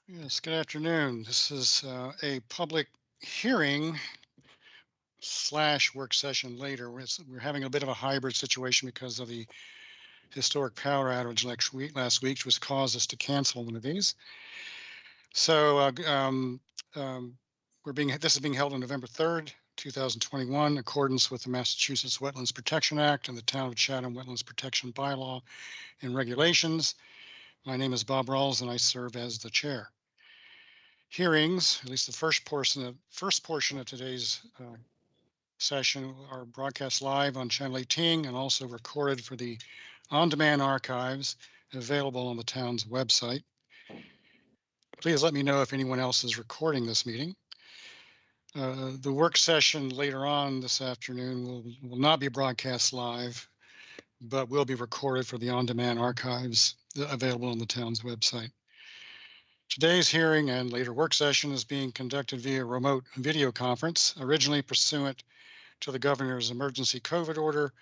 Yes, good afternoon. This is a public hearing slash work session later. We're having a bit of a hybrid situation because of the historic power outage last week, which caused us to cancel one of these. So this is being held on November 3rd, 2021, in accordance with the Massachusetts Wetlands Protection Act and the Town of Chatham Wetlands Protection Bylaw and regulations. My name is Bob Rawls and I serve as the chair. Hearings, at least the first portion of today's session, are broadcast live on Channel 18 and also recorded for the on-demand archives available on the town's website. Please let me know if anyone else is recording this meeting. The work session later on this afternoon will not be broadcast live, but will be recorded for the on-demand archives available on the town's website. Today's hearing and later work session is being conducted via remote video conference, originally pursuant to the governor's emergency COVID order,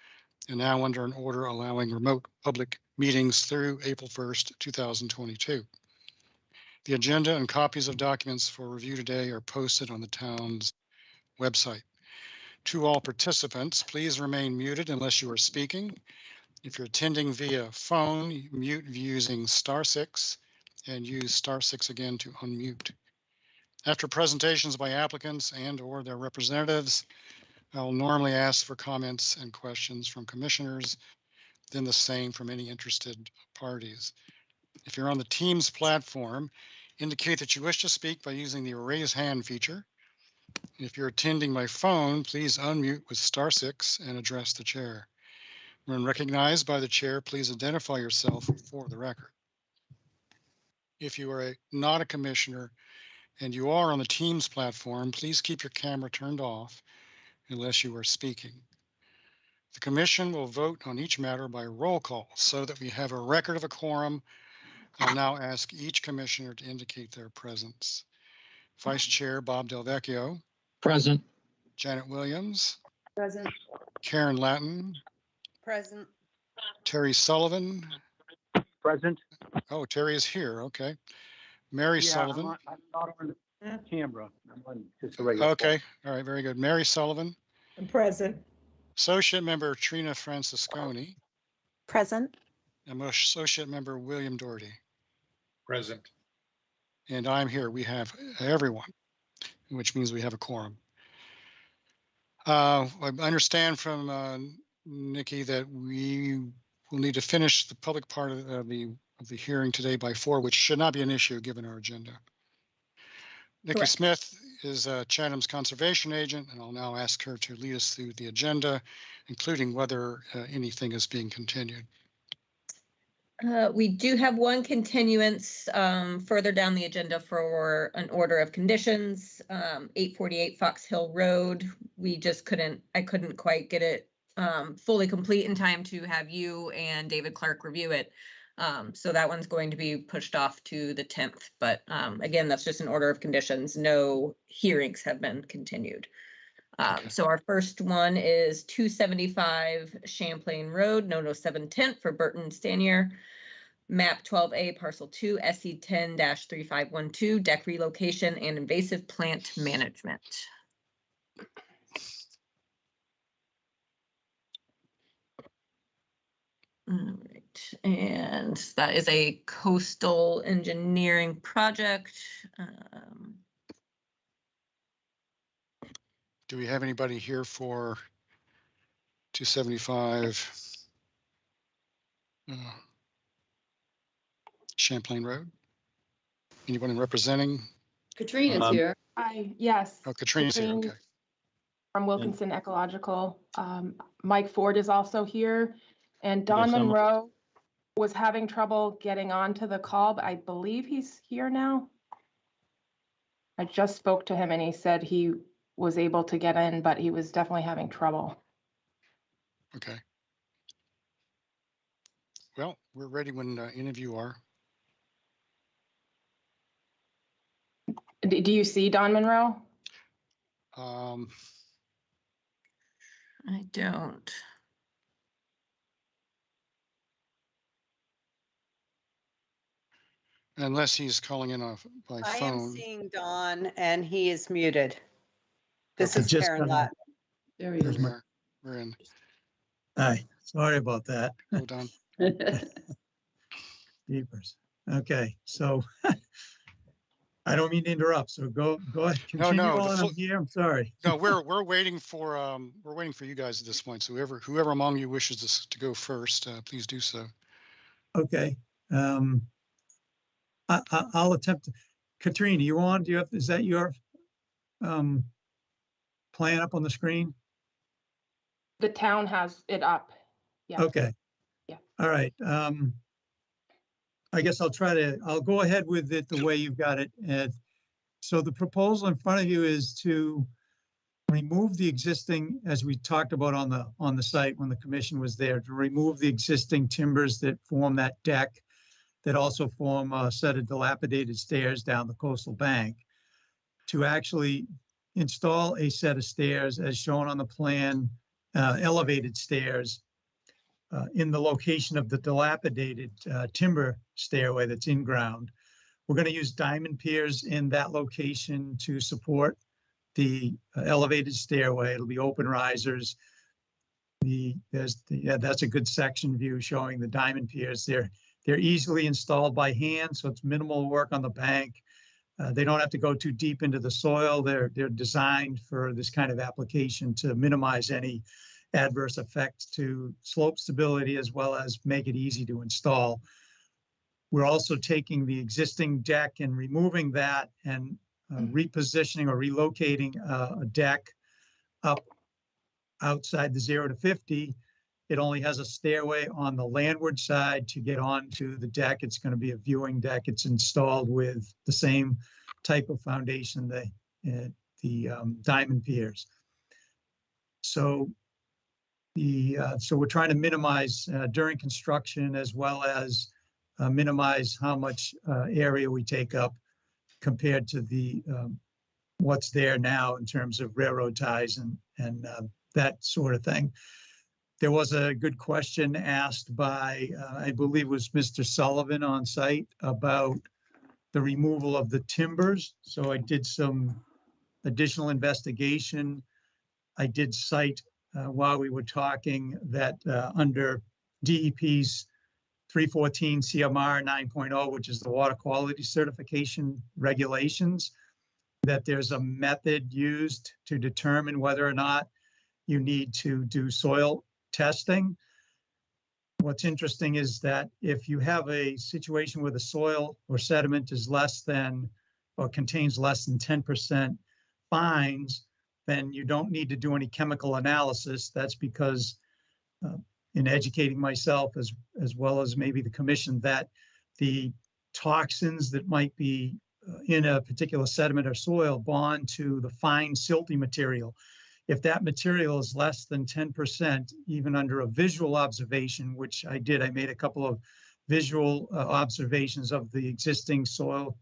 and now under an order allowing remote public meetings through April 1st, 2022. The agenda and copies of documents for review today are posted on the town's website. To all participants, please remain muted unless you are speaking. If you're attending via phone, mute using *6 and use *6 again to unmute. After presentations by applicants and/or their representatives, I'll normally ask for comments and questions from commissioners, then the same from any interested parties. If you're on the Teams platform, indicate that you wish to speak by using the raise hand feature. If you're attending by phone, please unmute with *6 and address the chair. When recognized by the chair, please identify yourself for the record. If you are not a commissioner and you are on the Teams platform, please keep your camera turned off unless you are speaking. The commission will vote on each matter by roll call so that we have a record of a quorum. I'll now ask each commissioner to indicate their presence. Vice Chair Bob Delvecchio. Present. Janet Williams. Present. Karen Latin. Present. Terry Sullivan. Present. Oh, Terry is here. Okay. Mary Sullivan. I'm not on the camera. I'm on just a regular. Okay. All right. Very good. Mary Sullivan. I'm present. Associate Member Trina Francisconi. Present. And Associate Member William Doherty. Present. And I'm here. We have everyone, which means we have a quorum. I understand from Nikki that we will need to finish the public part of the hearing today by 4, which should not be an issue given our agenda. Nikki Correct. Smith is Chatham's conservation agent, and I'll now ask her to lead us through the agenda, including whether anything is being continued. We do have one continuance further down the agenda for an order of conditions, 848 Fox Hill Road. I couldn't quite get it fully complete in time to have you and David Clark review it. So that one's going to be pushed off to the 10th. But again, that's just an order of conditions. No hearings have been continued. So our first one is 275 Champlain Road, no 710 for Burton Stanier. Map 12A, Parcel 2, SC 10-3512, deck relocation and invasive plant management. All right, and that is a coastal engineering project. Do we have anybody here for 275 Champlain Road? Anyone representing? Katrina's here. Yes. Oh, Katrina's here. Okay. From Wilkinson Ecological. Mike Ford is also here. And Don Monroe was having trouble getting onto the call, but I believe he's here now. I just spoke to him and he said he was able to get in, but he was definitely having trouble. Okay. Well, we're ready when any of you are. Do you see Don Monroe? I don't. unless he's calling in off by I am phone. seeing Don and he is muted. This Okay, is just Karen gonna- Lott. There he There is. we are. We're in. Hi, sorry about that. Go Don. Jeepers. Okay, so I don't mean to interrupt, so go ahead, No, continue no, the on. flo- I'm here, I'm sorry. No, we're waiting for you guys at this point. So whoever among you wishes to go first, please do so. Okay. I'll attempt. Katrina, you on? Is that your plan up on the screen? The town has it up. Yeah. Okay. Yeah. All right. I guess I'll go ahead with it the way you've got it. So the proposal in front of you is to remove the existing, as we talked about on the site when the commission was there, to remove the existing timbers that form that deck, that also form a set of dilapidated stairs down the coastal bank, to actually install a set of stairs as shown on the plan, elevated stairs in the location of the dilapidated timber stairway that's in ground. We're going to use diamond piers in that location to support the elevated stairway. It'll be open risers. That's a good section view showing the diamond piers. They're easily installed by hand, so it's minimal work on the bank. They don't have to go too deep into the soil. They're designed for this kind of application to minimize any adverse effects to slope stability, as well as make it easy to install. We're also taking the existing deck and removing that and repositioning or relocating a deck up outside the 0 to 50. It only has a stairway on the landward side to get onto the deck. It's going to be a viewing deck. It's installed with the same type of foundation, the diamond piers. So we're trying to minimize during construction, as well as minimize how much area we take up compared to the what's there now in terms of railroad ties and that sort of thing. There was a good question asked by, I believe it was Mr. Sullivan on site, about the removal of the timbers. So I did some additional investigation. I did cite while we were talking that under DEP's 314 CMR 9.0, which is the water quality certification regulations, that there's a method used to determine whether or not you need to do soil testing. What's interesting is that if you have a situation where the soil or sediment is less than or contains less than 10% fines, then you don't need to do any chemical analysis. That's because in educating myself as well as maybe the commission, that the toxins that might be in a particular sediment or soil bond to the fine silty material. If that material is less than 10%, even under a visual observation, which I did, I made a couple of visual observations of the existing soil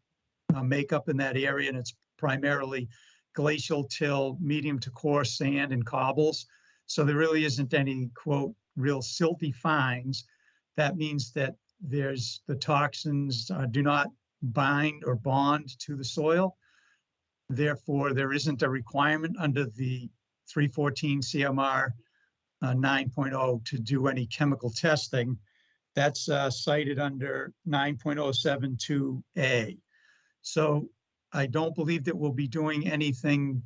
makeup in that area, and it's primarily glacial till medium to coarse sand and cobbles. So there really isn't any, quote, real silty fines. That means that the toxins do not bind or bond to the soil. Therefore, there isn't a requirement under the 314 CMR 9.0 to do any chemical testing. That's cited under 9.072A. So I don't believe that we'll be doing anything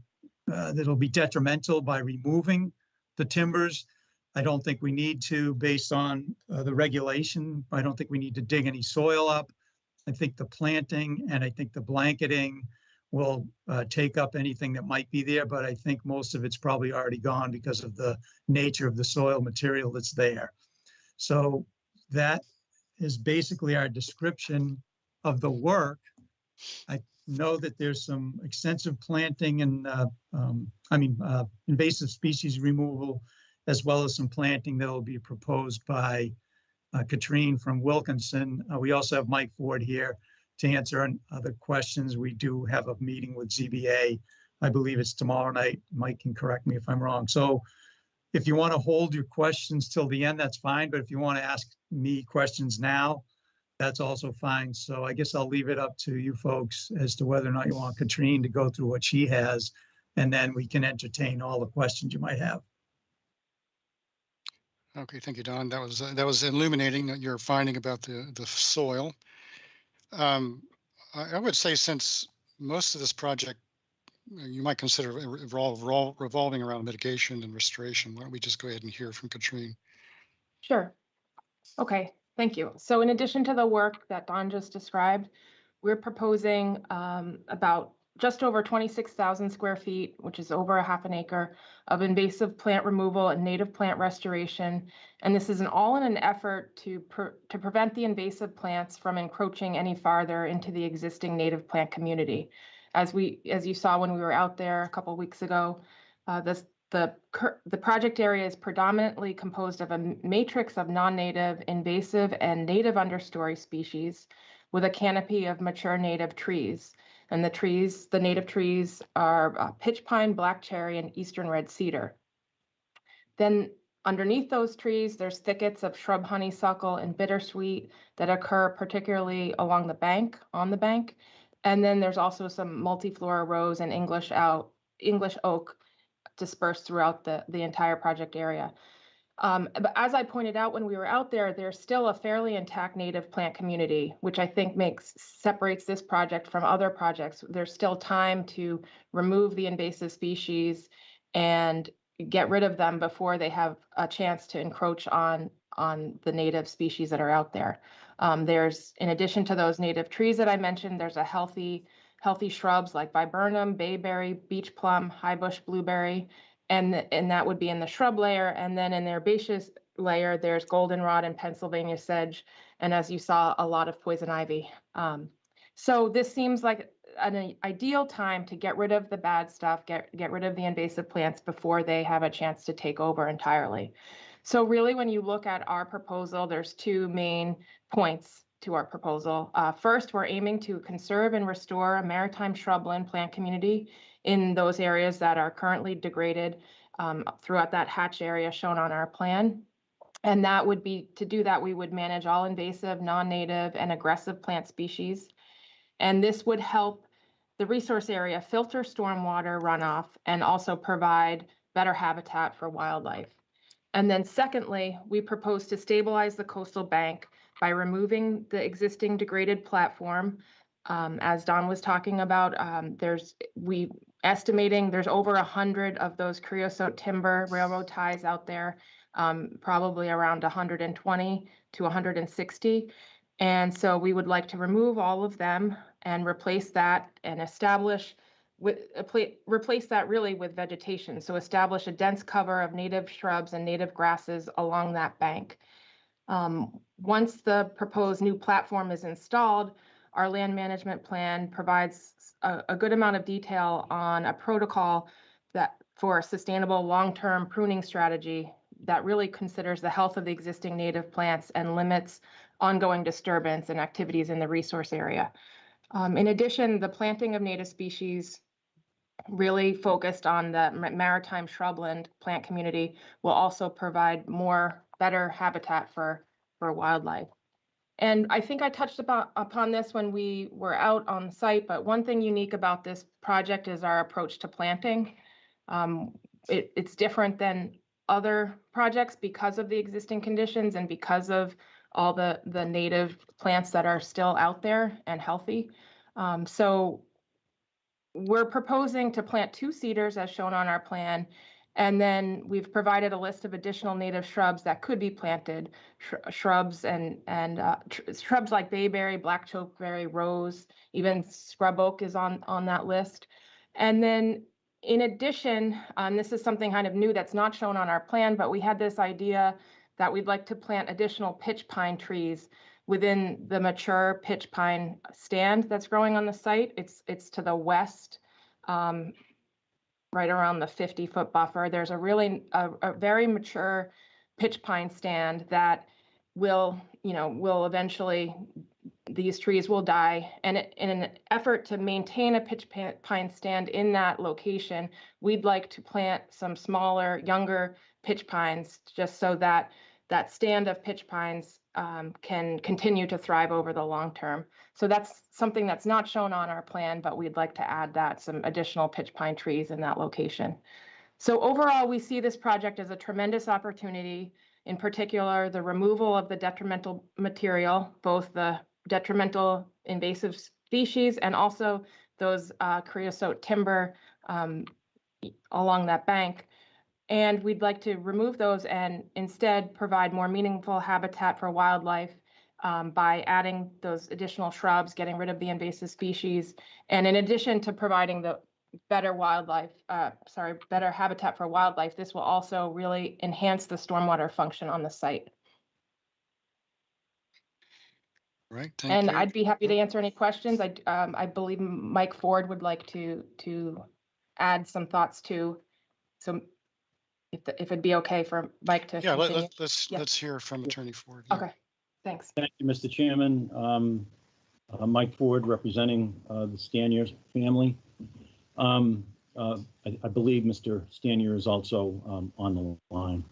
that'll be detrimental by removing the timbers. I don't think we need to, based on the regulation. I don't think we need to dig any soil up. I think the planting and I think the blanketing will take up anything that might be there, but I think most of it's probably already gone because of the nature of the soil material that's there. So that is basically our description of the work. I know that there's some extensive planting and invasive species removal, as well as some planting that will be proposed by Katrine from Wilkinson. We also have Mike Ford here to answer other questions. We do have a meeting with ZBA. I believe it's tomorrow night. Mike can correct me if I'm wrong. So if you want to hold your questions till the end, that's fine. But if you want to ask me questions now, that's also fine. So I guess I'll leave it up to you folks as to whether or not you want Katrine to go through what she has, and then we can entertain all the questions you might have. Okay, thank you, Don. That was illuminating, your finding about the soil. I would say, since most of this project you might consider revolving around mitigation and restoration, why don't we just go ahead and hear from Katrine? Sure. Okay, thank you. So in addition to the work that Don just described, we're proposing about just over 26,000 square feet, which is over a half an acre, of invasive plant removal and native plant restoration. And this is all in an effort to prevent the invasive plants from encroaching any farther into the existing native plant community. As you saw when we were out there a couple of weeks ago, the project area is predominantly composed of a matrix of non-native, invasive, and native understory species with a canopy of mature native trees. And the native trees are pitch pine, black cherry, and eastern red cedar. Then underneath those trees, there's thickets of shrub honeysuckle and bittersweet that occur particularly along the bank, on the bank. And then there's also some multiflora rose and English oak dispersed throughout the entire project area. But as I pointed out when we were out there, there's still a fairly intact native plant community, which I think separates this project from other projects. There's still time to remove the invasive species and get rid of them before they have a chance to encroach on the native species that are out there. There's, in addition to those native trees that I mentioned, there's a healthy shrubs like viburnum, bayberry, beech plum, highbush blueberry, and that would be in the shrub layer. And then in the herbaceous layer, there's goldenrod and Pennsylvania sedge, and as you saw, a lot of poison ivy. So this seems like an ideal time to get rid of the bad stuff, get rid of the invasive plants before they have a chance to take over entirely. So really, when you look at our proposal, there's two main points to our proposal. First, we're aiming to conserve and restore a maritime shrubland plant community in those areas that are currently degraded throughout that hatch area shown on our plan. And that would be, to do that, we would manage all invasive, non-native, and aggressive plant species. And this would help the resource area filter stormwater runoff and also provide better habitat for wildlife. And then secondly, we propose to stabilize the coastal bank by removing the existing degraded platform. As Don was talking about, we estimating there's over 100 of those creosote timber railroad ties out there, probably around 120 to 160. And so we would like to remove all of them and replace that and replace that really with vegetation. So establish a dense cover of native shrubs and native grasses along that bank. Once the proposed new platform is installed, our land management plan provides a good amount of detail on a protocol for a sustainable long-term pruning strategy that really considers the health of the existing native plants and limits ongoing disturbance and activities in the resource area. In addition, the planting of native species really focused on the maritime shrubland plant community will also provide better habitat for wildlife. And I think I touched upon this when we were out on site, but one thing unique about this project is our approach to planting. It's different than other projects because of the existing conditions and because of all the native plants that are still out there and healthy. So we're proposing to plant 2 cedars as shown on our plan. And then we've provided a list of additional native shrubs that could be planted, shrubs and shrubs like bayberry, black chokeberry, rose, even scrub oak is on that list. And then in addition, this is something kind of new that's not shown on our plan, but we had this idea that we'd like to plant additional pitch pine trees within the mature pitch pine stand that's growing on the site. It's to the west, right around the 50-foot buffer. There's a very mature pitch pine stand that will eventually, these trees will die. And in an effort to maintain a pitch pine stand in that location, we'd like to plant some smaller, younger pitch pines just so that that stand of pitch pines can continue to thrive over the long term. So that's something that's not shown on our plan, but we'd like to add that, some additional pitch pine trees in that location. So overall, we see this project as a tremendous opportunity, in particular, the removal of the detrimental material, both the detrimental invasive species and also those creosote timber along that bank. And we'd like to remove those and instead provide more meaningful habitat for wildlife by adding those additional shrubs, getting rid of the invasive species. And in addition to providing the better better habitat for wildlife, this will also really enhance the stormwater function on the site. Right, thank And you. I'd be happy to answer any questions. I believe Mike Ford would like to add some thoughts too. So if it'd be okay for Mike to Yeah, continue. let's hear from Attorney Ford. Yeah. Okay, thanks. Thank you, Mr. Chairman. Mike Ford, representing the Stanier family. I believe Mr. Stanier is also on the line.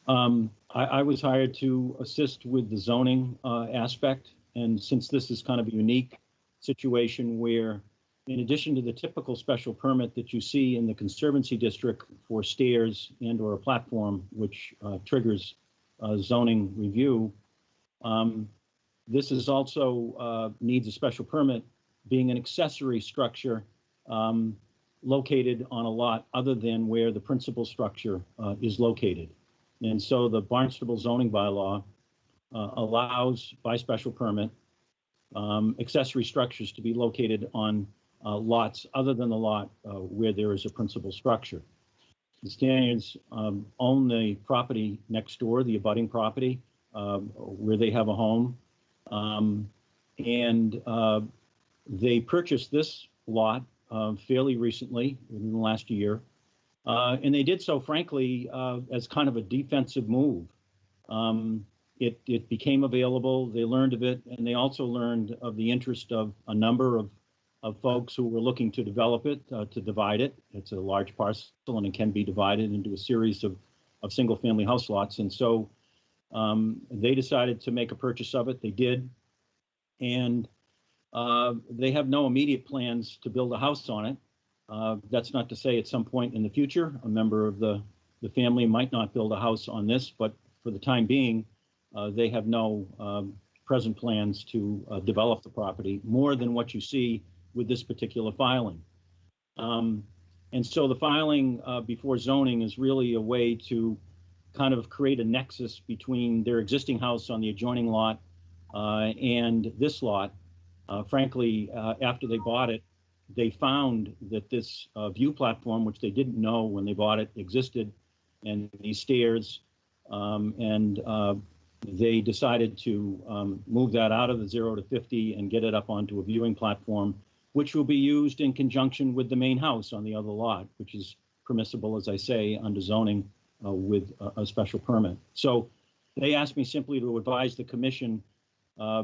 I was hired to assist with the zoning aspect, and since this is kind of a unique situation where, in addition to the typical special permit that you see in the Conservancy District for stairs and or a platform, which triggers zoning review, this is also needs a special permit, being an accessory structure located on a lot other than where the principal structure is located. And so the Barnstable zoning bylaw allows, by special permit, accessory structures to be located on lots other than the lot where there is a principal structure. The Staniers own the property next door, the abutting property, where they have a home. And they purchased this lot fairly recently, within the last year. And they did so, frankly, as kind of a defensive move. It became available, they learned of it, and they also learned of the interest of a number of folks who were looking to develop it, to divide it. It's a large parcel and it can be divided into a series of single-family house lots. And so they decided to make a purchase of it. They did. And they have no immediate plans to build a house on it. That's not to say at some point in the future, a member of the family might not build a house on this, but for the time being, they have no present plans to develop the property more than what you see with this particular filing. And so the filing before zoning is really a way to kind of create a nexus between their existing house on the adjoining lot and this lot. Frankly, after they bought it, they found that this view platform, which they didn't know when they bought it, existed, and these stairs, and they decided to move that out of the 0 to 50 and get it up onto a viewing platform, which will be used in conjunction with the main house on the other lot, which is permissible, as I say, under zoning with a special permit. So they asked me simply to advise the commission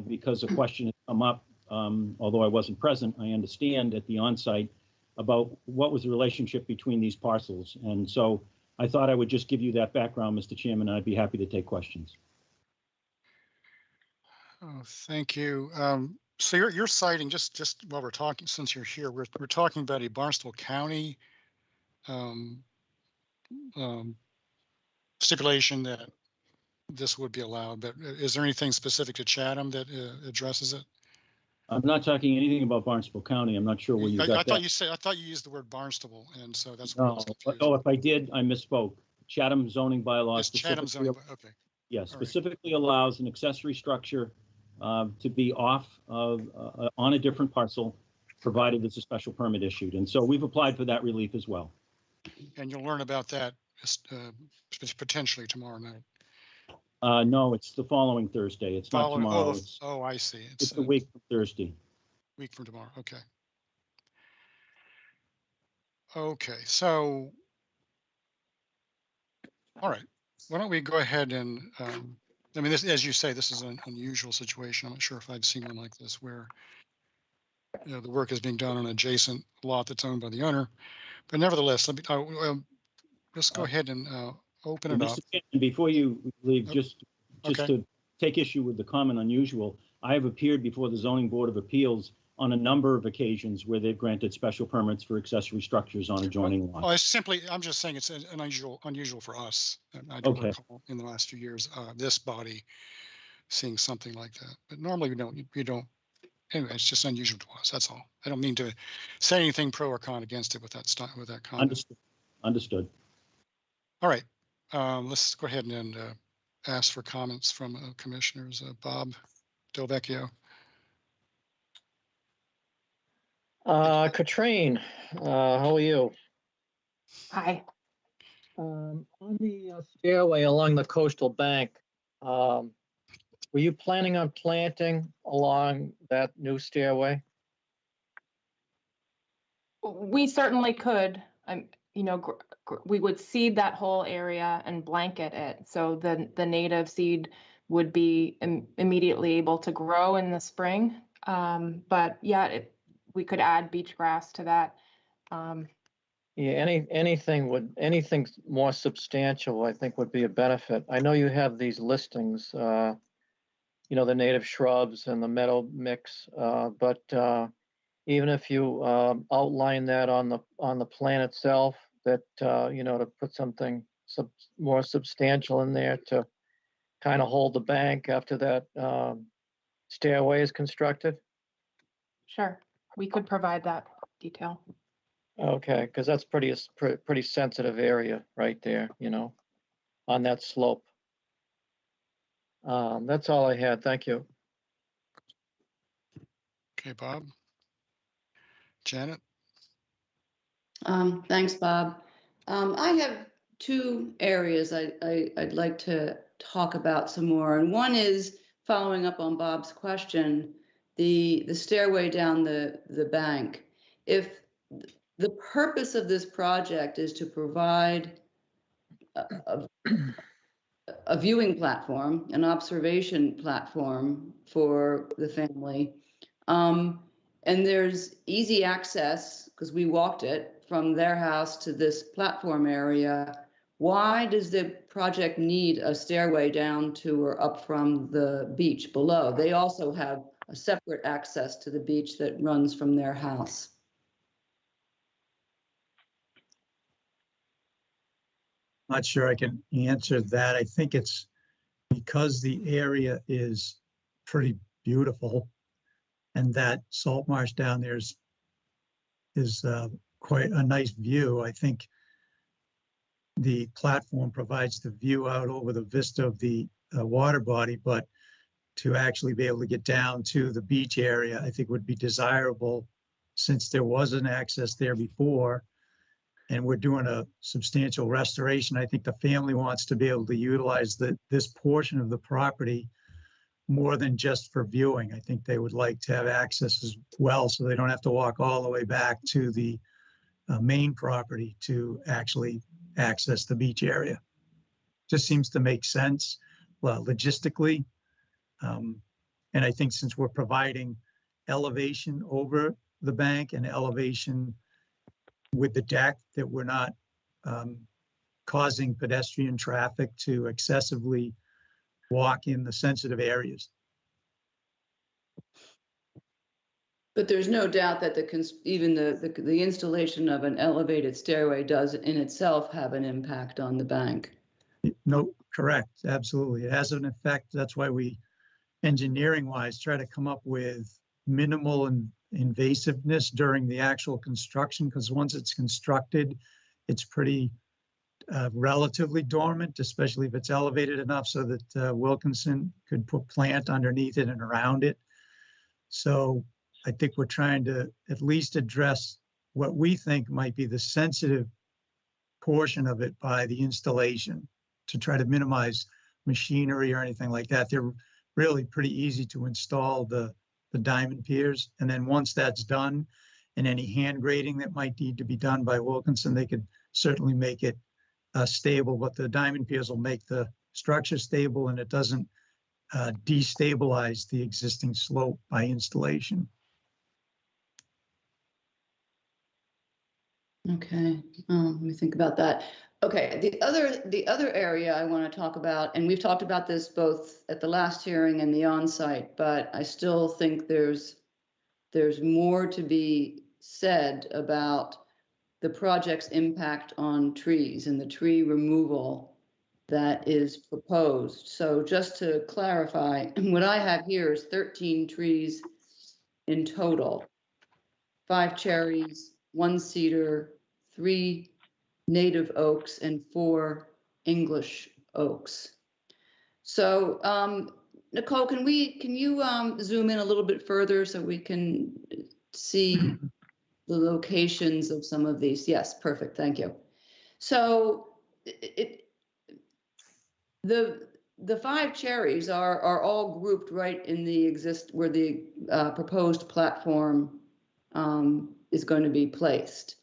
because a question had come up, although I wasn't present, I understand at the onsite, about what was the relationship between these parcels. And so I thought I would just give you that background, Mr. Chairman, and I'd be happy to take questions. Oh, thank you. So you're citing, just while we're talking, since you're here, we're talking about a Barnstable County stipulation that this would be allowed, but is there anything specific to Chatham that addresses it? I'm not talking anything about Barnstable County. I'm not sure where you got that. I thought you used the word Barnstable, and so that's what I was confused. Oh, if I did, I misspoke. Chatham zoning bylaws. Chatham zoning, okay. Yeah, specifically allows an accessory structure to be off of on a different parcel, provided there's a special permit issued. And so we've applied for that relief as well. And you'll learn about that potentially tomorrow night. No, it's the following Thursday. It's not tomorrow. Oh, I see. It's the week from Thursday. Week from tomorrow. Okay. Okay. So, all right. Why don't we go ahead and, I mean, this, as you say, this is an unusual situation. I'm not sure if I've seen one like this where, you know, the work is being done on an adjacent lot that's owned by the owner. But nevertheless, let me, let's go ahead and open it up. Before you leave, just Okay. to take issue with the comment unusual. I have appeared before the Zoning Board of Appeals on a number of occasions where they've granted special permits for accessory structures on adjoining Well, lots. I'm just saying it's an unusual for us. And I don't Okay. recall in the last few years, this body seeing something like that. But normally we don't. Anyway, it's just unusual to us. That's all. I don't mean to say anything pro or con against it with that comment. Understood. Understood. All right. Let's go ahead and ask for comments from commissioners. Bob Delvecchio. Katrine, how are you? Hi. On the stairway along the coastal bank, were you planning on planting along that new stairway? We certainly could. We would seed that whole area and blanket it. So the native seed would be immediately able to grow in the spring. But yeah, we could add beach grass to that. Yeah, anything more substantial, I think, would be a benefit. I know you have these listings, the native shrubs and the meadow mix, but even if you outline that on the plan itself, that to put something more substantial in there to kind of hold the bank after that stairway is constructed. Sure, we could provide that detail. Okay, because that's pretty sensitive area right there, on that slope. That's all I had. Thank you. Okay, Bob. Janet. Thanks, Bob. I have two areas I'd like to talk about some more, and one is following up on Bob's question, the stairway down the bank. If the purpose of this project is to provide a viewing platform, an observation platform for the family, and there's easy access because we walked it from their house to this platform area. Why does the project need a stairway down to or up from the beach below? They also have a separate access to the beach that runs from their house. Not sure I can answer that. I think it's because the area is pretty beautiful and that salt marsh down there is quite a nice view. I think the platform provides the view out over the vista of the water body, but to actually be able to get down to the beach area, I think would be desirable since there was an access there before. And we're doing a substantial restoration. I think the family wants to be able to utilize this portion of the property more than just for viewing. I think they would like to have access as well, so they don't have to walk all the way back to the main property to actually access the beach area. Just seems to make sense, well, logistically. And I think since we're providing elevation over the bank and elevation with the deck, that we're not causing pedestrian traffic to excessively walk in the sensitive areas. But there's no doubt that even the installation of an elevated stairway does in itself have an impact on the bank. No, correct, absolutely. It has an effect. That's why we, engineering-wise, try to come up with minimal invasiveness during the actual construction, because once it's constructed, it's pretty relatively dormant, especially if it's elevated enough so that Wilkinson could put plant underneath it and around it. So I think we're trying to at least address what we think might be the sensitive portion of it by the installation to try to minimize machinery or anything like that. They're really pretty easy to install, the diamond piers. And then once that's done, and any hand grading that might need to be done by Wilkinson, they could certainly make it stable, but the diamond piers will make the structure stable and it doesn't destabilize the existing slope by installation. Okay, let me think about that. Okay, the other area I want to talk about, and we've talked about this both at the last hearing and the on-site, but I still think there's more to be said about the project's impact on trees and the tree removal that is proposed. So just to clarify, what I have here is 13 trees in total. 5 cherries, 1 cedar, 3 native oaks, and 4 English oaks. So Nicole, can you zoom in a little bit further so we can see the locations of some of these? Yes, perfect, thank you. So the 5 cherries are all grouped right in the where the proposed platform is going to be placed.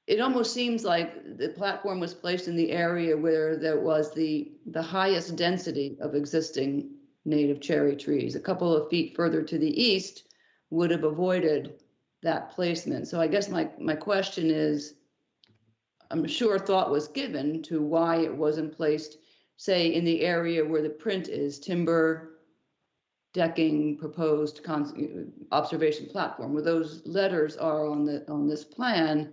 It almost seems like the platform was placed in the area where there was the highest density of existing native cherry trees. A couple of feet further to the east would have avoided that placement. So I guess my question is, I'm sure thought was given to why it wasn't placed, say, in the area where the print is timber, decking, proposed observation platform, where those letters are on this plan.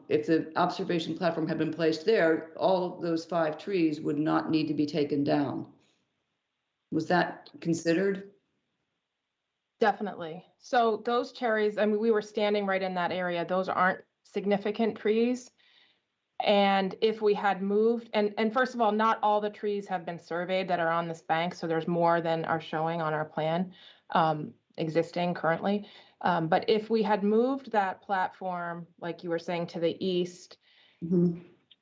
If the observation platform had been placed there, all of those 5 trees would not need to be taken down. Was that considered? Definitely. So those cherries, I mean, we were standing right in that area. Those aren't significant trees. And if we had moved, and first of all, not all the trees have been surveyed that are on this bank. So there's more than are showing on our plan existing currently. But if we had moved that platform, like you were saying, to the east,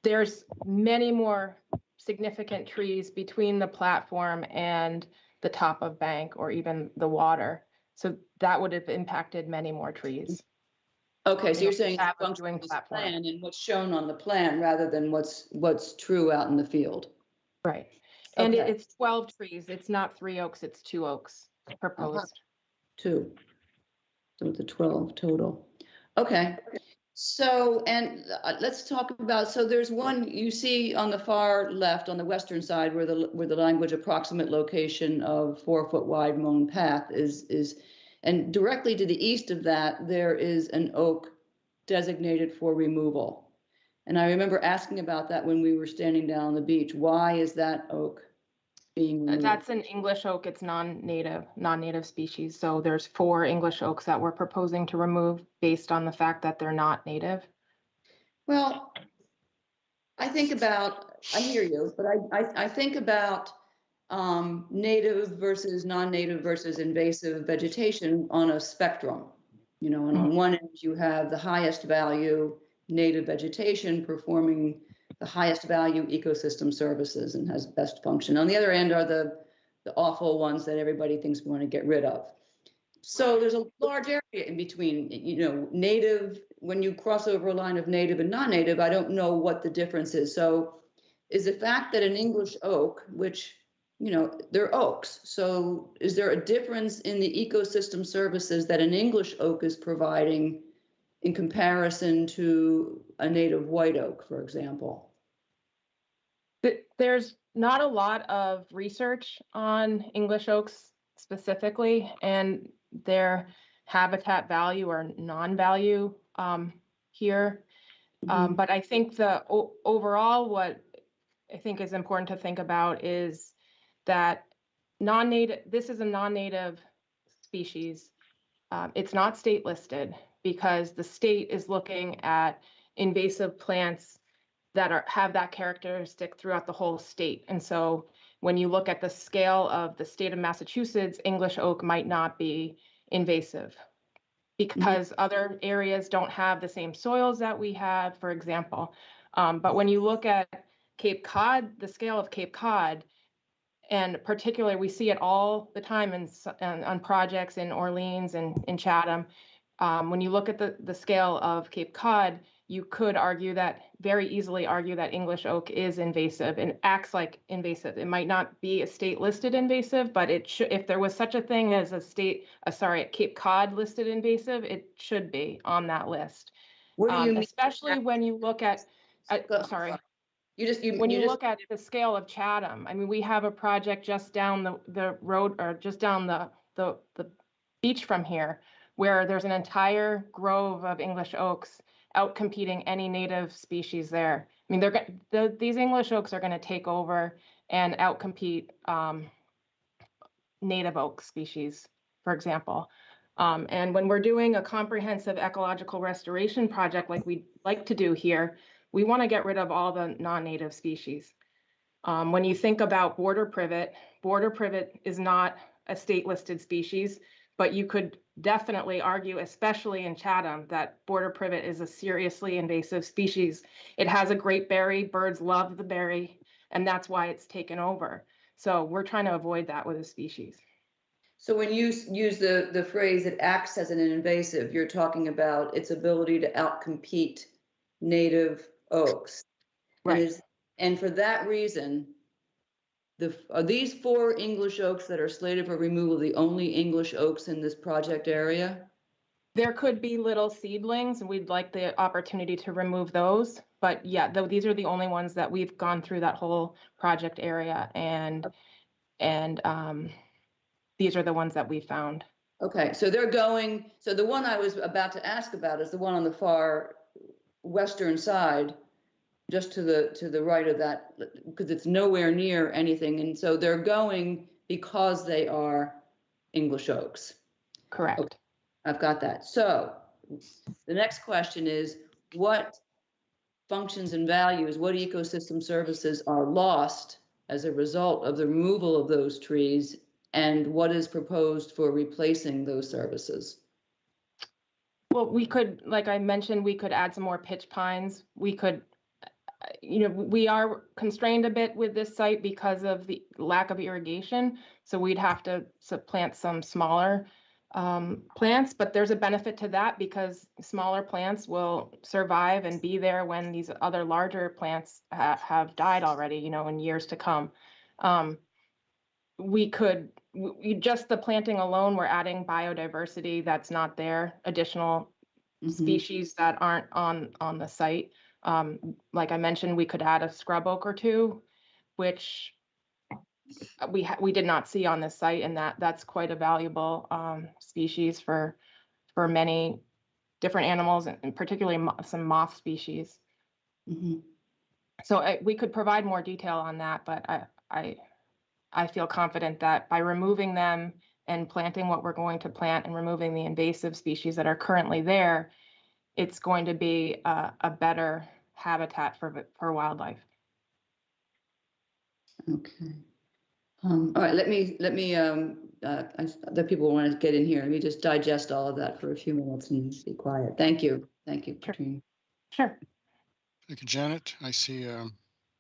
there's many more significant trees between the platform and the top of bank or even the water. So that would have impacted many more trees. Okay, so you're saying have it's a viewing platform. Plan and what's shown on the plan rather than what's true out in the field. Right. And Okay. it's 12 trees. It's not 3 oaks, it's 2 oaks proposed. 2. So the 12 total. Okay. So, and let's talk about, so there's one you see on the far left on the western side where the language approximate location of 4-foot wide mown path is, and directly to the east of that, there is an oak designated for removal. And I remember asking about that when we were standing down on the beach. Why is that oak being removed? That's an English oak. It's non-native species. So there's 4 English oaks that we're proposing to remove based on the fact that they're not native. Well, I hear you, but I think about native versus non-native versus invasive vegetation on a spectrum. You know, and on one end you have the highest value native vegetation performing the highest value ecosystem services and has best function. On the other end are the awful ones that everybody thinks we want to get rid of. So there's a large area in between, you know, native, when you cross over a line of native and non-native, I don't know what the difference is. So is the fact that an English oak, which, you know, they're oaks. So is there a difference in the ecosystem services that an English oak is providing in comparison to a native white oak, for example? There's not a lot of research on English oaks specifically and their habitat value or non-value here. But I think overall, what I think is important to think about is that this is a non-native species. It's not state listed because the state is looking at invasive plants that have that characteristic throughout the whole state. And so when you look at the scale of the state of Massachusetts, English oak might not be invasive because other areas don't have the same soils that we have, for example. But when you look at Cape Cod, the scale of Cape Cod, and particularly we see it all the time on projects in Orleans and in Chatham. When you look at the scale of Cape Cod, you could very easily argue that English oak is invasive and acts like invasive. It might not be a state listed invasive, but it should, if there was such a thing as a Cape Cod listed invasive, it should be on that list. What do you mean? Especially when you look at, Go- sorry. When you Look at the scale of Chatham, I mean, we have a project just down the road, or just down the beach from here, where there's an entire grove of English oaks out competing any native species there. I mean, these English oaks are going to take over and outcompete native oak species, for example. And when we're doing a comprehensive ecological restoration project like we like to do here, we want to get rid of all the non-native species. When you think about border privet is not a state-listed species, but you could definitely argue, especially in Chatham, that border privet is a seriously invasive species. It has a great berry, birds love the berry, and that's why it's taken over. So we're trying to avoid that with a species. So when you use the phrase it acts as an invasive, you're talking about its ability to outcompete native oaks. Right. And for that reason, are these 4 English oaks that are slated for removal the only English oaks in this project area? There could be little seedlings, and we'd like the opportunity to remove those. But yeah, these are the only ones that we've gone through that whole project area, and these are the ones that we found. Okay, so so the one I was about to ask about is the one on the far western side, just to the right of that, because it's nowhere near anything. And so they're going because they are English oaks. Correct. Okay, I've got that. So the next question is, what functions and values, what ecosystem services are lost as a result of the removal of those trees, and what is proposed for replacing those services? Well, we could, like I mentioned, we could add some more pitch pines. We could, we are constrained a bit with this site because of the lack of irrigation. So we'd have to plant some smaller plants, but there's a benefit to that because smaller plants will survive and be there when these other larger plants have died already, in years to come. We could, just the planting alone, we're adding biodiversity that's not there, additional species that aren't on the site. Like I mentioned, we could add a scrub oak or two, which we did not see on this site, and that's quite a valuable species for many different animals, and particularly some moth species. So we could provide more detail on that, but I feel confident that by removing them and planting what we're going to plant and removing the invasive species that are currently there, it's going to be a better habitat for wildlife. Okay. All right, let me the people want to get in here. Let me just digest all of that for a few minutes and be quiet. Thank you. Thank you, Katrina. Sure. Thank you, Janet. I see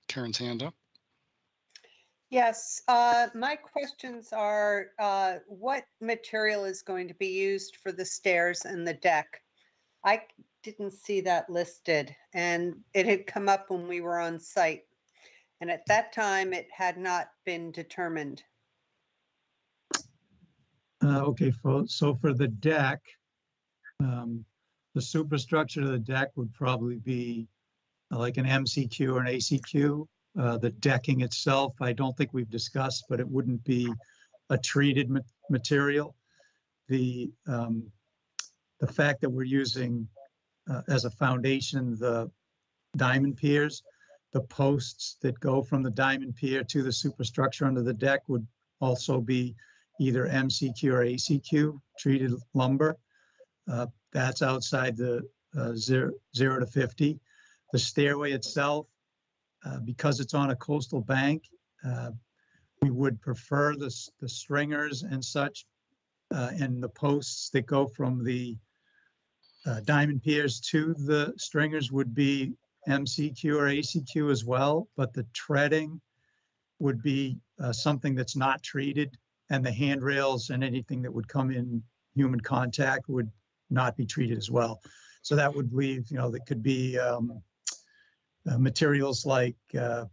Karen's hand up. Yes, my questions are, what material is going to be used for the stairs and the deck? I didn't see that listed, and it had come up when we were on site. And at that time, it had not been determined. Okay, so for the deck, the superstructure of the deck would probably be like an MCQ or an ACQ. The decking itself, I don't think we've discussed, but it wouldn't be a treated material. The fact that we're using as a foundation the diamond piers, the posts that go from the diamond pier to the superstructure under the deck would also be either MCQ or ACQ treated lumber. That's outside the 0 to 50. The stairway itself, because it's on a coastal bank, we would prefer the stringers and such, and the posts that go from the diamond piers to the stringers would be MCQ or ACQ as well, but the treading would be something that's not treated, and the handrails and anything that would come in human contact would not be treated as well. So that would leave, that could be materials like, let's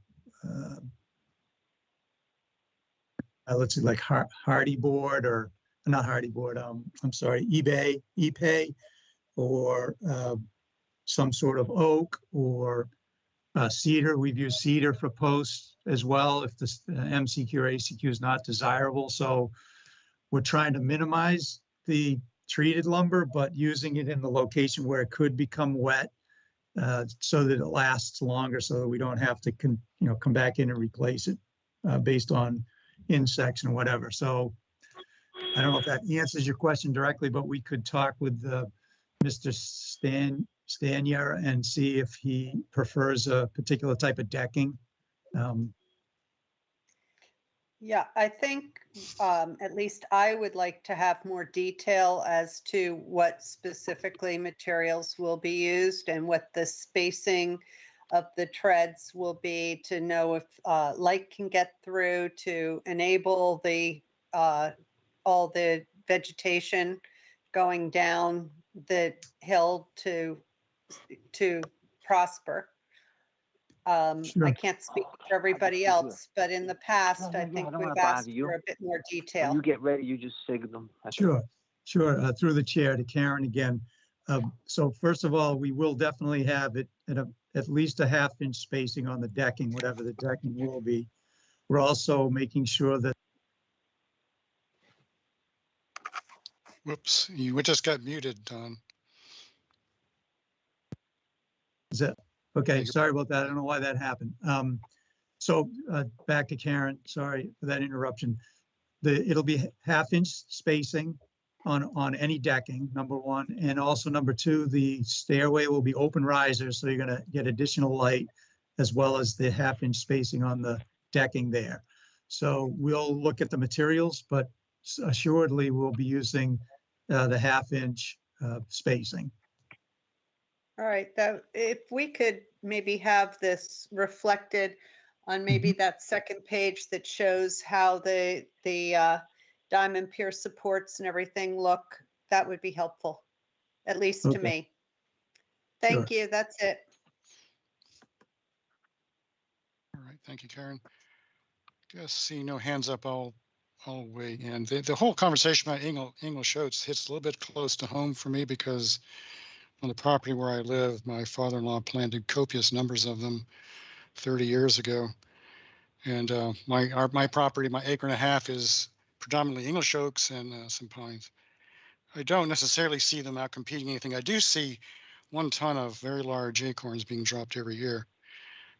see, like hardy board, or not hardy board, I'm sorry, eBay, or some sort of oak or cedar. We've used cedar for posts as well if the MCQ or ACQ is not desirable. So we're trying to minimize the treated lumber, but using it in the location where it could become wet so that it lasts longer, so that we don't have to come back in and replace it based on insects and whatever. So I don't know if that answers your question directly, but we could talk with Mr. Stanier and see if he prefers a particular type of decking. Yeah, I think at least I would like to have more detail as to what specifically materials will be used and what the spacing of the treads will be, to know if light can get through, to enable the all the vegetation going down the hill to prosper. I Sure. can't speak for everybody else, but in the past, I think we've asked for a bit more detail. When you get ready, you just signal them. Sure. Through the chair to Karen again. So first of all, we will definitely have it at least a 1/2 inch spacing on the decking, whatever the decking will be. We're also making sure that. Whoops, you just got muted, Don. Is that okay? Sorry about that. I don't know why that happened. So back to Karen. Sorry for that interruption. It'll be 1/2 inch spacing on any decking, number one, and also number two, the stairway will be open risers, so you're going to get additional light, as well as the 1/2 inch spacing on the decking there. So we'll look at the materials, but assuredly we'll be using the 1/2 inch spacing. All right, if we could maybe have this reflected on maybe that second page that shows how the diamond pier supports and everything look, that would be helpful, at least to me. Thank you, that's it. All right, thank you, Karen. Just see no hands up all way in. The whole conversation about English oaks hits a little bit close to home for me, because on the property where I live, my father-in-law planted copious numbers of them 30 years ago. And my property, my 1.5 acres, is predominantly English oaks and some pines. I don't necessarily see them out competing anything. I do see 1 ton of very large acorns being dropped every year.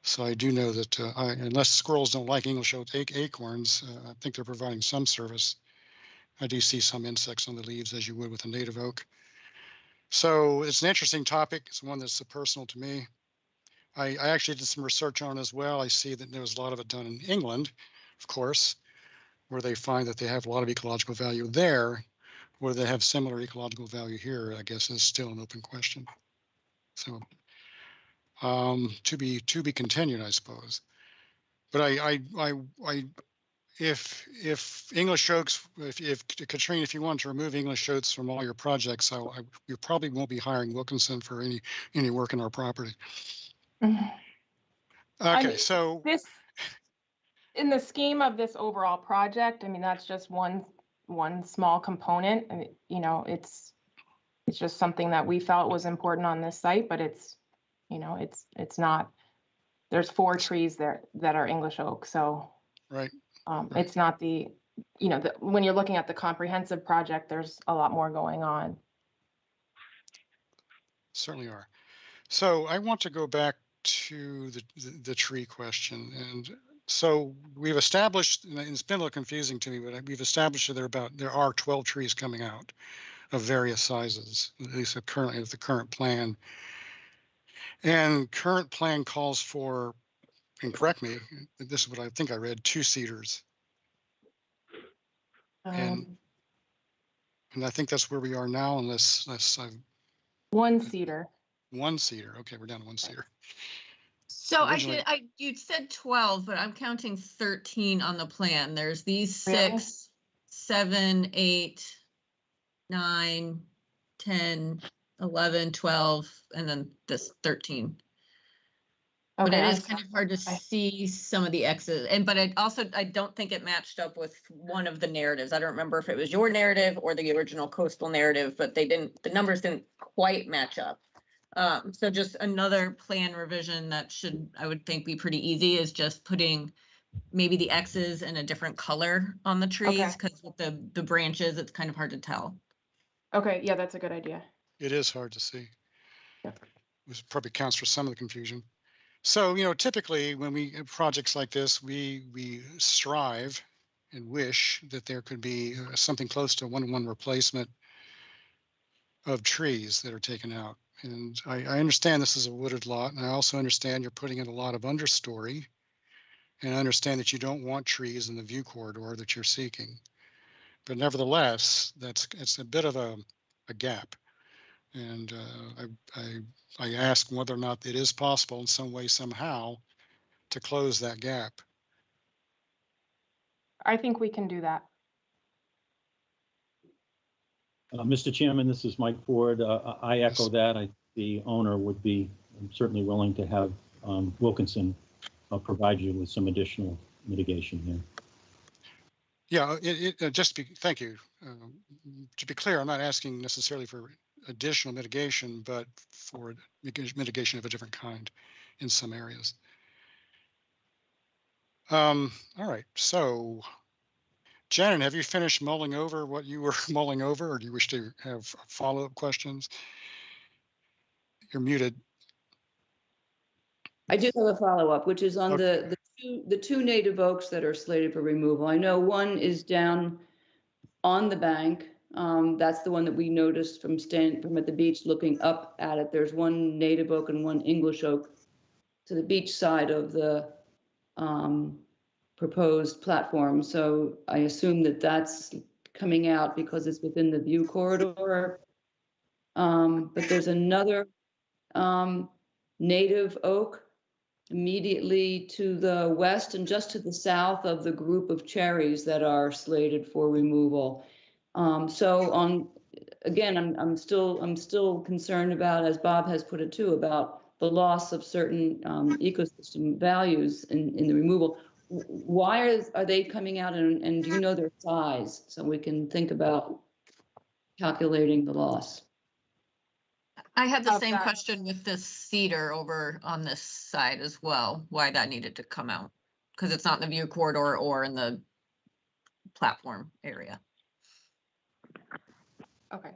So I do know that unless squirrels don't like English oak acorns, I think they're providing some service. I do see some insects on the leaves, as you would with a native oak. So it's an interesting topic. It's one that's personal to me. I actually did some research on it as well. I see that there's a lot of it done in England, of course, where they find that they have a lot of ecological value there. Whether they have similar ecological value here, I guess, is still an open question. So to be continued, I suppose. But if English oaks, if Katrina, if you want to remove English oaks from all your projects, you probably won't be hiring Wilkinson for any work in our property. Okay, so this, in the scheme of this overall project, I mean, that's just one small component, and it's just something that we felt was important on this site, but it's not. There's 4 trees there that are English oak, so right. It's not when you're looking at the comprehensive project, there's a lot more going on. Certainly are. So I want to go back to the tree question. And so we've established, and it's been a little confusing to me, but we've established that there are 12 trees coming out of various sizes, at least currently with the current plan. And current plan calls for, and correct me, this is what I think I read, 2 cedars. And I think that's where we are now, unless I've 1 cedar. 1 cedar. Okay, we're down to 1 cedar. So you said 12, but I'm counting 13 on the plan. There's these 6, 7, 8, 9, 10, 11, 12, and then this 13. Okay, but it is kind of hard to see some of the X's. But I don't think it matched up with one of the narratives. I don't remember if it was your narrative or the original coastal narrative, but the numbers didn't quite match up. So just another plan revision that should, I would think, be pretty easy is just putting maybe the X's in a different color on the trees, because with the branches, it's kind of hard to tell. Okay, yeah, that's a good idea. It is hard to see. Yeah. Which probably counts for some of the confusion. So, typically when we have projects like this, we strive and wish that there could be something close to one-to-one replacement of trees that are taken out. And I understand this is a wooded lot, and I also understand you're putting in a lot of understory. And I understand that you don't want trees in the view corridor that you're seeking. But nevertheless, it's a bit of a gap. And I ask whether or not it is possible in some way, somehow, to close that gap. I think we can do that. Mr. Chairman, this is Mike Ford. I echo that. The owner would be certainly willing to have Wilkinson provide you with some additional mitigation here. Yeah, thank you. To be clear, I'm not asking necessarily for additional mitigation, but for mitigation of a different kind in some areas. All right, so Shannon, have you finished mulling over what you were mulling over, or do you wish to have follow-up questions? You're muted. I do have a follow-up, which is on Okay. the two native oaks that are slated for removal. I know one is down on the bank. That's the one that we noticed from at the beach looking up at it. There's one native oak and one English oak to the beach side of the proposed platform. So I assume that that's coming out because it's within the view corridor. But there's another native oak immediately to the west and just to the south of the group of cherries that are slated for removal. Again, I'm still concerned about, as Bob has put it too, about the loss of certain ecosystem values in the removal. Why are they coming out, and do you know their size so we can think about calculating the loss? I had the Of same that. question with this cedar over on this side as well, why that needed to come out, because it's not in the view corridor or in the platform area. Okay.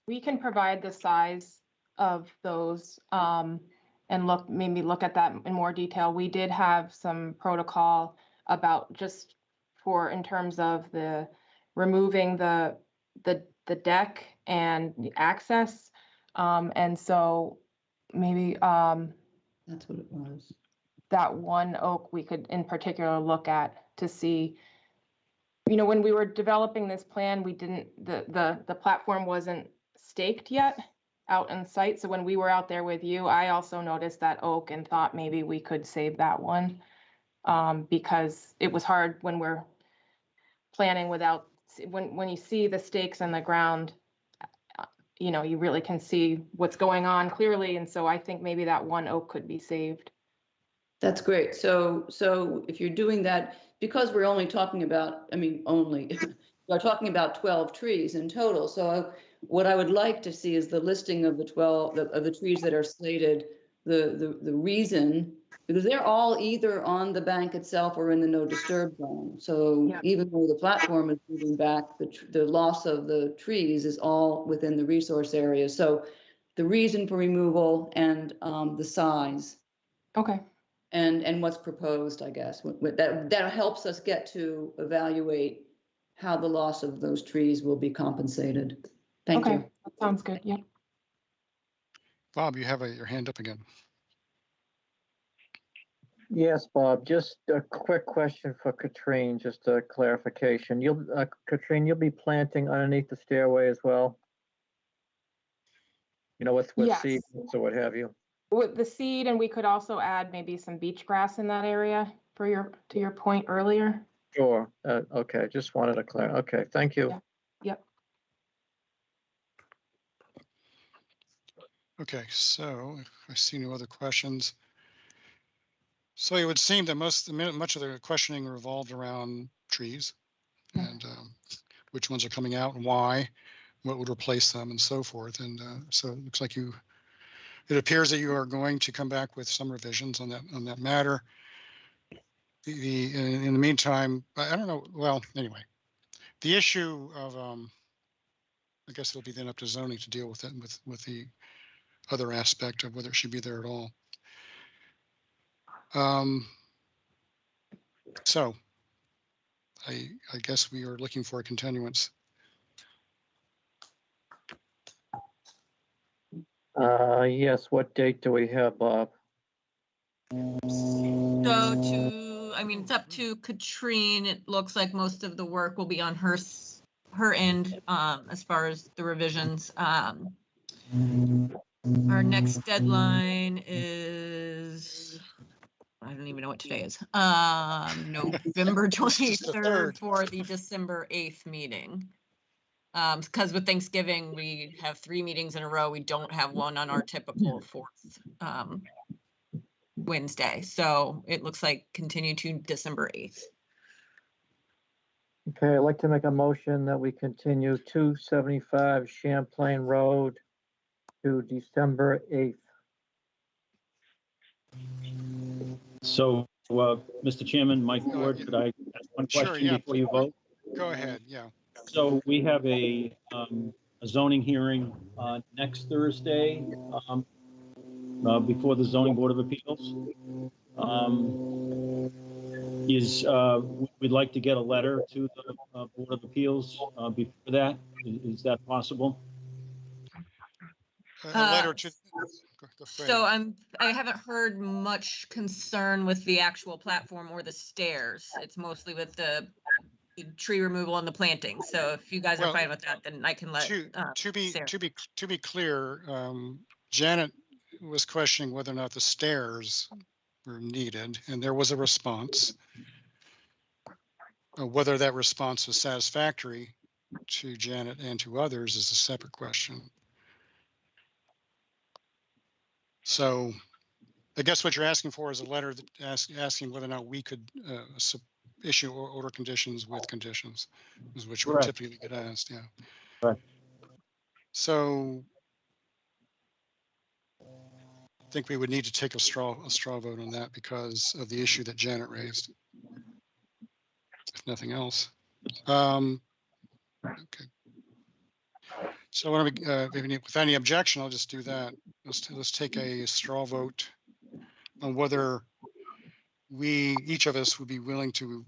We can provide the size of those and maybe look at that in more detail. We did have some protocol about just in terms of the removing the deck and the access. And so maybe That's what it was. that one oak we could in particular look at to see, when we were developing this plan, we didn't, the platform wasn't staked yet out in sight. So when we were out there with you, I also noticed that oak and thought maybe we could save that one because it was hard when we're planning without, when you see the stakes in the ground, you really can see what's going on clearly. And so I think maybe that one oak could be saved. That's great. So if you're doing that, because we're only talking about, we're talking about 12 trees in total. So what I would like to see is the listing of the 12 of the trees that are slated, the reason, because they're all either on the bank itself or in the no disturb zone. So Yeah. even though the platform is moving back, the loss of the trees is all within the resource area. So the reason for removal and the size. Okay. And what's proposed, I guess, that helps us get to evaluate how the loss of those trees will be compensated. Thank you. That sounds good. Yeah. Bob, you have your hand up again. Yes, Bob, just a quick question for Katrine, just a clarification. Katrine, you'll be planting underneath the stairway as well? With Yes. seeds or what have you? With the seed, and we could also add maybe some beach grass in that area to your point earlier. Sure. Okay, just wanted to clarify. Okay, thank you. Yeah. Yep. Okay, so if I see no other questions. So it would seem that much of the questioning revolved around trees and which ones are coming out and why, what would replace them and so forth. And so it looks like you It appears that you are going to come back with some revisions on that matter. In the meantime, I don't know. Well, anyway, the issue of I guess it'll be then up to zoning to deal with it with the other aspect of whether it should be there at all. So I guess we are looking for a continuance. Yes, what date do we have, Bob? So I mean, it's up to Katrine. It looks like most of the work will be on her end, as far as the revisions. Our next deadline is, I don't even know what today is, November 23rd for the December 8th meeting. Because with Thanksgiving, we have 3 meetings in a row. We don't have one on our typical 4th Wednesday. So it looks like continue to December 8th. Okay, I'd like to make a motion that we continue 275 Champlain Road to December 8th. So, Mr. Chairman, Mike Ford, could I ask one question before you vote? Go ahead, yeah. So we have a zoning hearing next Thursday before the Zoning Board of Appeals. We'd like to get a letter to the Board of Appeals before that. Is that possible? A letter to. So I haven't heard much concern with the actual platform or the stairs. It's mostly with the tree removal and the planting. So if you guys are fine with that, then I can let. To be clear, Janet was questioning whether or not the stairs were needed, and there was a response. Whether that response was satisfactory to Janet and to others is a separate question. So I guess what you're asking for is a letter that asking whether or not we could issue order conditions with conditions, is which we typically get asked. Yeah. Right. So I think we would need to take a straw vote on that because of the issue that Janet raised, if nothing else. Okay. So with any objection, I'll just do that. Let's take a straw vote on whether each of us would be willing to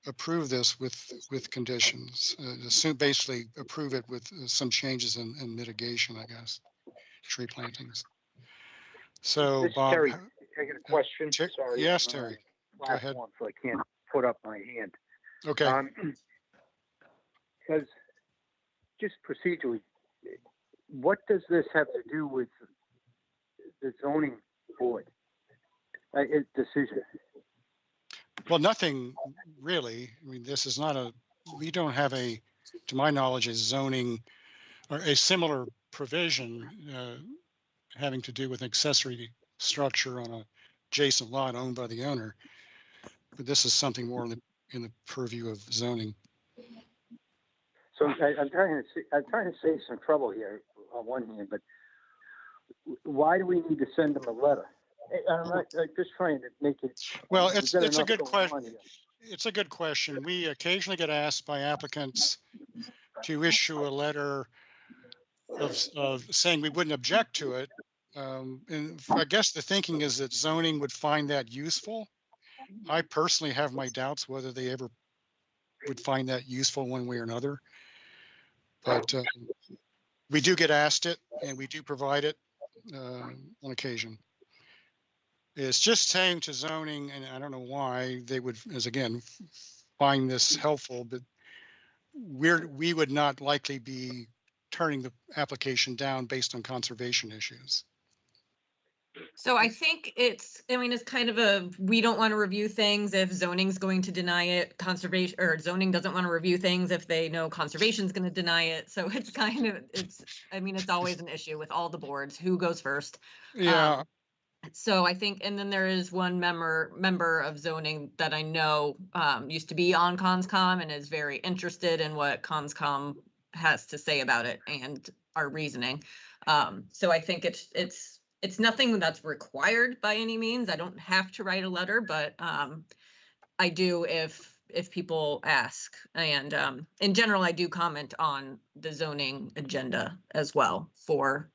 approve this with conditions. Basically approve it with some changes in mitigation, I guess, tree plantings. So Bob, Terry, I got a question. Sorry. Yes, Terry. Go ahead. So I can't put up my hand. Okay. Because just procedurally, what does this have to do with the zoning board decision? Well, nothing really. I mean, this is not we don't have to my knowledge, a zoning or a similar provision having to do with accessory structure on a adjacent lot owned by the owner. But this is something more in the purview of zoning. So I'm trying to save some trouble here on one hand, but why do we need to send them a letter? I'm just trying to make it. Well, it's a good question. It's a good question. We occasionally get asked by applicants to issue a letter of saying we wouldn't object to it. And I guess the thinking is that zoning would find that useful. I personally have my doubts whether they ever would find that useful one way or another. But we do get asked it, and we do provide it on occasion. It's just saying to zoning, and I don't know why they would, as again, find this helpful, but we would not likely be turning the application down based on conservation issues. So I think it's kind of we don't want to review things if zoning's going to deny it, conservation or zoning doesn't want to review things if they know conservation's going to deny it. So it's it's always an issue with all the boards, who goes first. Yeah. So I think, and then there is one member of zoning that I know used to be on ConsCom and is very interested in what ConsCom has to say about it and our reasoning. So I think it's it's nothing that's required by any means. I don't have to write a letter, but I do if people ask. And in general, I do comment on the zoning agenda as well for,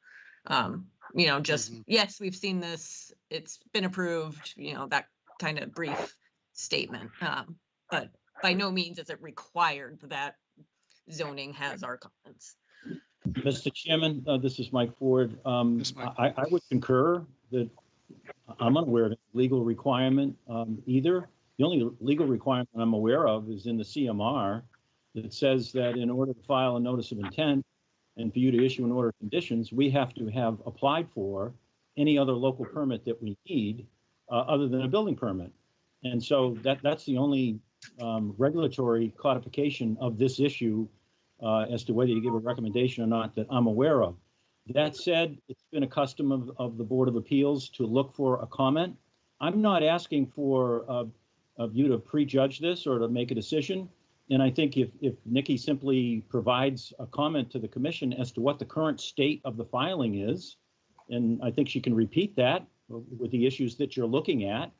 just, yes, we've seen this, it's been approved, that kind of brief statement. But by no means is it required that zoning has our comments. Mr. Chairman, this is Mike Ford. Yes, Mike. I would concur that I'm unaware of a legal requirement either. The only legal requirement I'm aware of is in the CMR that says that in order to file a notice of intent and for you to issue an order of conditions, we have to have applied for any other local permit that we need other than a building permit. And so that's the only regulatory codification of this issue as to whether you give a recommendation or not that I'm aware of. That said, it's been a custom of the Board of Appeals to look for a comment. I'm not asking for of you to prejudge this or to make a decision. And I think if Nikki simply provides a comment to the commission as to what the current state of the filing is, and I think she can repeat that with the issues that you're looking at,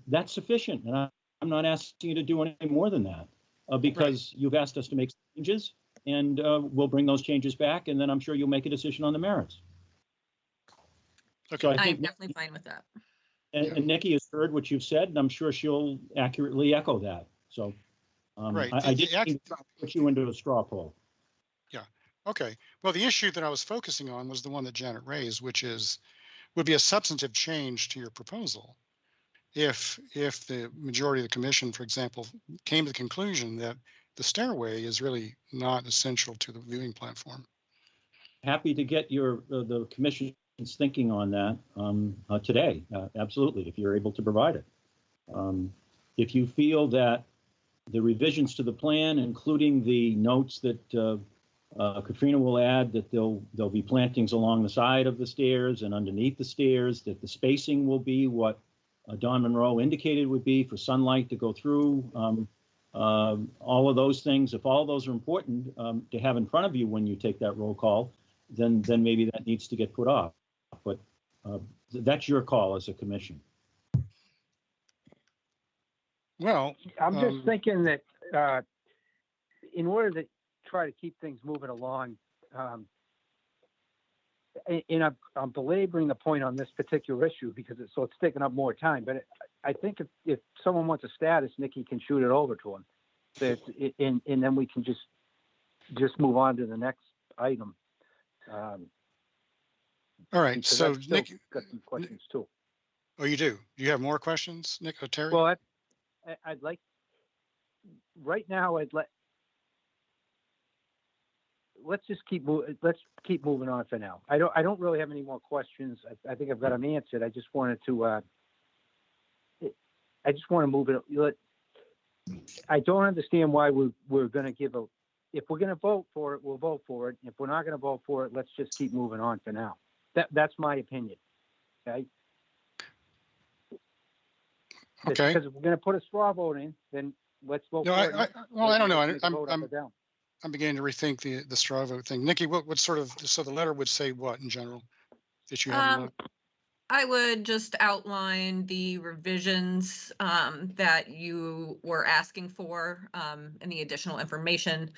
that's sufficient. And I'm not asking you to do any more than that because you've asked us to make changes, and we'll bring those changes back, and then I'm sure you'll make a decision on the merits. Okay. So I'm definitely fine with that. And Nikki has heard what you've said, and I'm sure she'll accurately echo that. So Right. I didn't put you into a straw poll. Yeah. Okay. Well, the issue that I was focusing on was the one that Janet raised, which would be a substantive change to your proposal. If the majority of the commission, for example, came to the conclusion that the stairway is really not essential to the viewing platform. Happy to get the commission's thinking on that today. Absolutely, if you're able to provide it. If you feel that the revisions to the plan, including the notes that Katrina will add, that there'll be plantings along the side of the stairs and underneath the stairs, that the spacing will be what Don Monroe indicated would be for sunlight to go through. All of those things, if all of those are important to have in front of you when you take that roll call, then maybe that needs to get put off. But that's your call as a commission. Well, I'm just thinking that in order to try to keep things moving along, and I'm belaboring the point on this particular issue because it's taking up more time. But I think if someone wants a status, Nikki can shoot it over to him, and then we can just move on to the next item. all right. So Nick, got some questions too. Oh, you do? Do you have more questions, Nick or Terry? Well, I'd like right now. Let's just keep moving on for now. I don't really have any more questions. I think I've got them answered. I just wanted to move it. I don't understand why we're going to give if we're going to vote for it, we'll vote for it. If we're not going to vote for it, let's just keep moving on for now. That's my opinion. Okay. Okay. Because if we're going to put a straw vote in, then let's vote for it. I don't know. I'm beginning to rethink the straw vote thing. Nikki, what sort of, so the letter would say what in general that you have in mind? I would just outline the revisions that you were asking for and the additional information,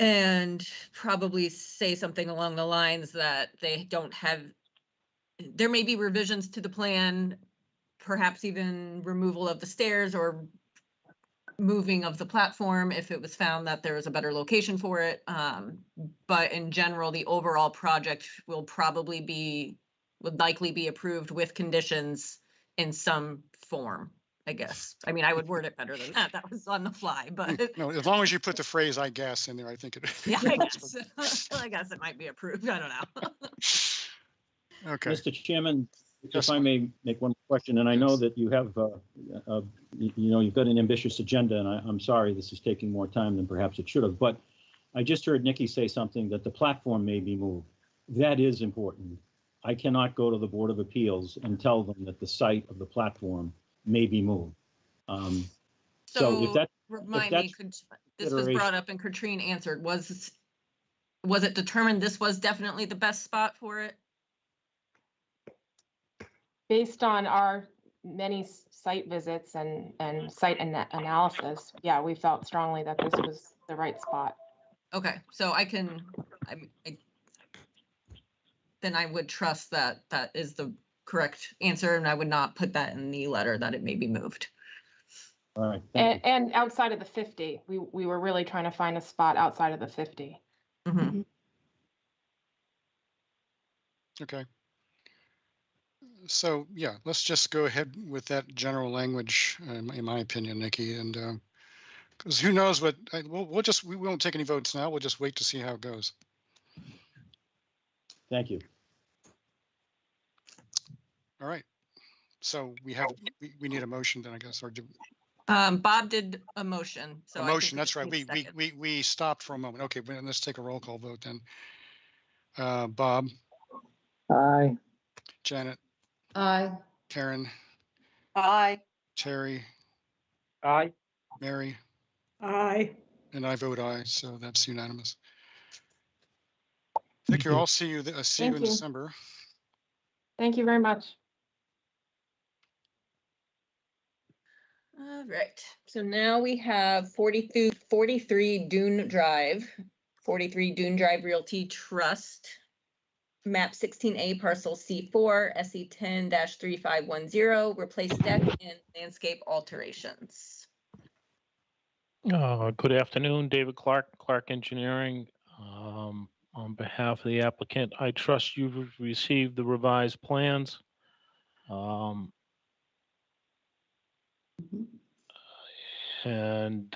and probably say something along the lines that there may be revisions to the plan, perhaps even removal of the stairs or moving of the platform if it was found that there was a better location for it. But in general, the overall project would likely be approved with conditions in some form, I guess. I mean, I would word it better than that. That was on the fly, but. No, as long as you put the phrase "I guess" in there, I think it. Yeah, I guess. I guess it might be approved. I don't know. Okay. Mr. Chairman, Yes, if I may make one question, and I know that you have, you've got an ambitious agenda, and I'm sorry this is taking more time than perhaps it should have, but I just heard Nikki say something that the platform may be moved. That is important. I cannot go to the Board of Appeals and tell them that the site of the platform may be moved. So if that, remind me, this was brought up and Katrine answered, was it determined this was definitely the best spot for it? based on our many site visits and site analysis, yeah, we felt strongly that this was the right spot. Okay, so then I would trust that that is the correct answer, and I would not put that in the letter that it may be moved. All right. Thank you. And outside of the 50, we were really trying to find a spot outside of the 50. Mhm. Okay. So, yeah, let's just go ahead with that general language, in my opinion, Nikki, and because who knows what, we won't take any votes now. We'll just wait to see how it goes. Thank you. All right. So we need a motion then, I guess, or Bob did a motion. So a I think motion. That's just right. need a second. We stopped for a moment. Okay, well, let's take a roll call vote then. Bob, Aye. Janet, Aye. Karen, Aye. Terry, Aye. Mary, Aye. and I vote aye. So that's unanimous. Thank you all. See you in Thank you. December. Thank you very much. All right, so now we have 43 Dune Drive, 43 Dune Drive Realty Trust, map 16A parcel C4, SE 10-3510, replace deck and landscape alterations. Good afternoon, David Clark, Clark Engineering. On behalf of the applicant, I trust you've received the revised plans. And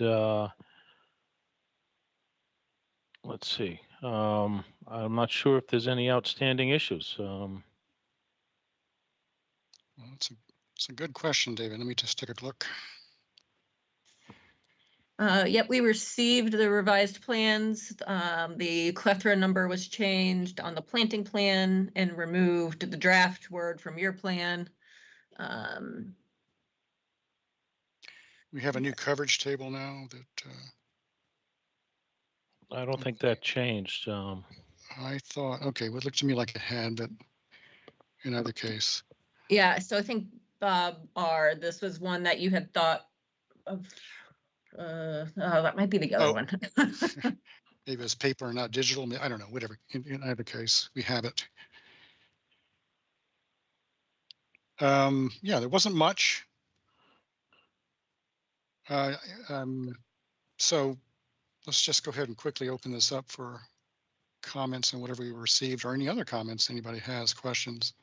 let's see. I'm not sure if there's any outstanding issues. Well, it's a good question, David. Let me just take a look. Yep, we received the revised plans. The Clethra number was changed on the planting plan and removed the draft word from your plan. We have a new coverage table now that I don't think that changed. I thought, okay, well, it looked to me like it had, but in either case. Yeah, so I think Bob this was one that you had thought of. That might be the other one. Maybe it's paper and not digital. I don't know, whatever. In either case, we have it. Yeah, there wasn't much. So let's just go ahead and quickly open this up for comments and whatever we received or any other comments anybody has, questions.